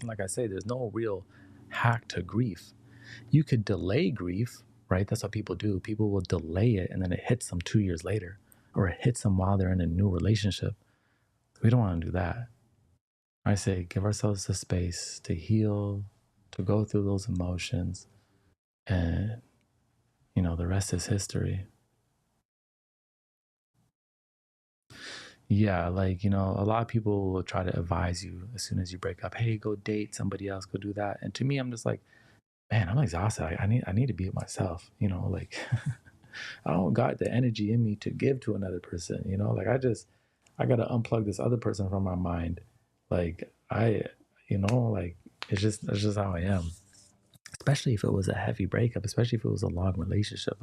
And like I say, there's no real hack to grief. You could delay grief, right? That's what people do. People will delay it, and then it hits them 2 years later, or it hits them while they're in a new relationship. We don't want to do that. I say give ourselves the space to heal, to go through those emotions, and, you know, the rest is history. Yeah, like, you know, a lot of people will try to advise you as soon as you break up, hey, go date somebody else, go do that. And to me, I'm just like, man, I'm exhausted. I need to be with myself, you know, like I don't got the energy in me to give to another person, you know, like I got to unplug this other person from my mind. Like you know, like that's just how I am. Especially if it was a heavy breakup, especially if it was a long relationship.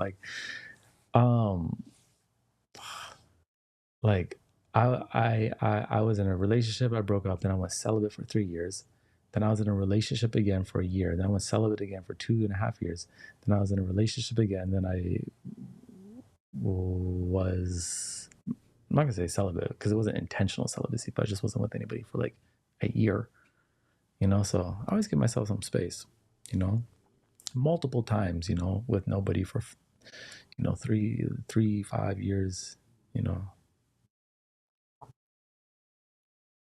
Um, like I was in a relationship, I broke up, then I went celibate for 3 years. Then I was in a relationship again for a year. Then I went celibate again for 2.5 years. Then I was in a relationship again. Then I was, I'm not gonna say celibate because it wasn't intentional celibacy, but I just wasn't with anybody for like a year, you know. So I always give myself some space, you know, multiple times, you know, with nobody for, you know, 5 years, you know.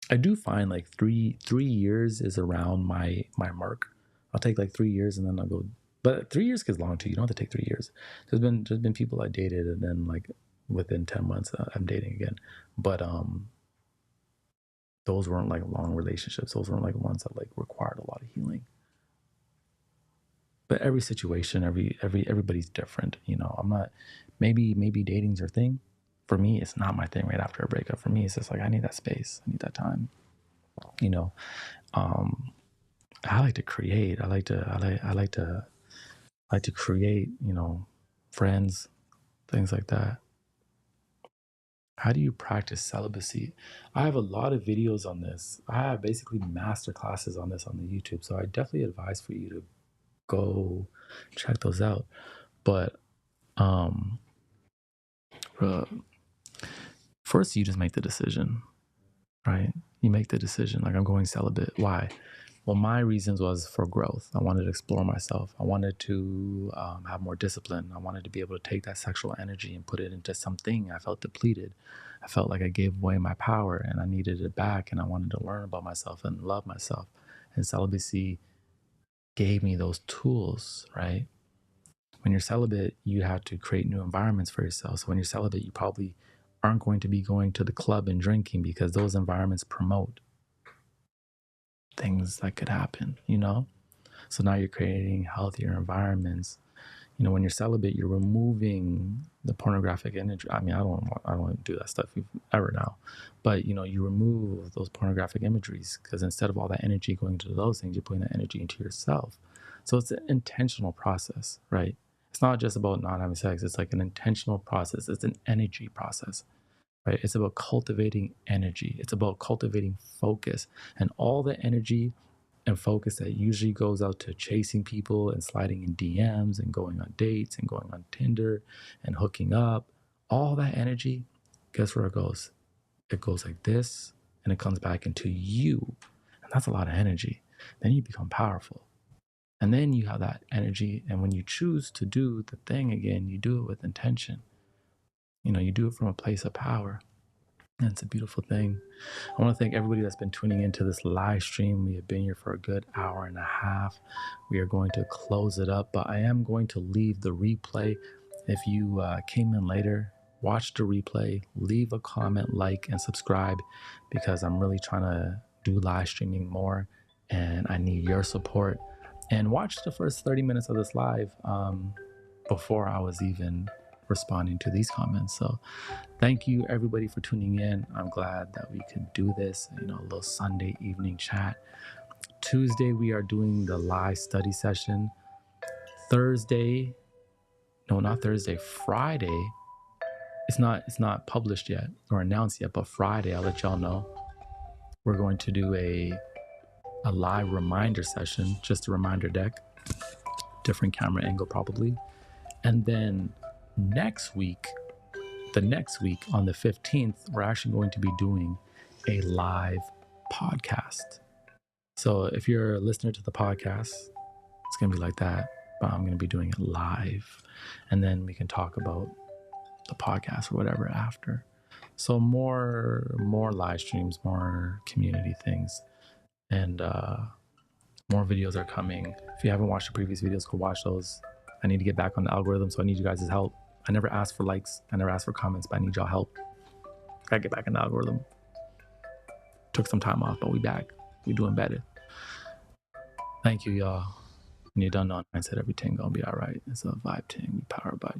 I do find like three years is around my mark. I'll take like 3 years and then I'll go, but 3 years gets long too. You don't have to take 3 years. There's been people I dated and then like within 10 months I'm dating again. But those weren't like long relationships. Those weren't like ones that like required a lot of healing. But every situation, everybody's different. You know, I'm not, maybe dating's your thing. For me, it's not my thing right after a breakup. For me, it's just like, I need that space. I need that time, you know. I like to create. I like to create, you know, friends, things like that. How do you practice celibacy? I have a lot of videos on this. I have basically master classes on this on the YouTube. So I definitely advise for you to go check those out. But first you just make the decision, right? You make the decision, like, I'm going celibate. Why? Well, my reasons was for growth. I wanted to explore myself. I wanted to have more discipline. I wanted to be able to take that sexual energy and put it into something. I felt depleted. I felt like I gave away my power and I needed it back. And I wanted to learn about myself and love myself. And celibacy gave me those tools, right? When you're celibate, you have to create new environments for yourself. So when you're celibate, you probably aren't going to be going to the club and drinking because those environments promote things that could happen, you know? So now you're creating healthier environments. You know, when you're celibate, you're removing the pornographic imagery. I mean, I don't do that stuff ever now, but you know, you remove those pornographic imageries because instead of all that energy going to those things, you're putting that energy into yourself. So it's an intentional process, right? It's not just about not having sex. It's like an intentional process. It's an energy process, right? It's about cultivating energy. It's about cultivating focus, and all the energy and focus that usually goes out to chasing people and sliding in DMs and going on dates and going on Tinder and hooking up. All that energy, guess where it goes? It goes like this, and it comes back into you. And that's a lot of energy. Then you become powerful. And then you have that energy. And when you choose to do the thing again, you do it with intention. You know, you do it from a place of power. And it's a beautiful thing. I want to thank everybody that's been tuning into this live stream. We have been here for a good hour and a half. We are going to close it up, but I am going to leave the replay. If you came in later, watch the replay, leave a comment, like, and subscribe, because I'm really trying to do live streaming more and I need your support. And watch the first 30 minutes of this live before I was even responding to these comments. So thank you everybody for tuning in. I'm glad that we could do this, you know, a little Sunday evening chat. Tuesday, we are doing the live study session. Friday, it's not published yet or announced yet, but Friday, I'll let y'all know. We're going to do a live reminder session, just a reminder deck, different camera angle probably. And then next week on the 15th, we're actually going to be doing a live podcast. So if you're a listener to the podcast, it's going to be like that, but I'm going to be doing it live. And then we can talk about the podcast or whatever after. So more live streams, more community things, and more videos are coming. If you haven't watched the previous videos, go watch those. I need to get back on the algorithm, so I need you guys' help. I never asked for likes, I never asked for comments, but I need y'all help. Gotta get back in the algorithm. Took some time off, but we back. We doing better. Thank you, y'all. And you don't know, I said everything gonna be all right. It's a vibe thing. We powered by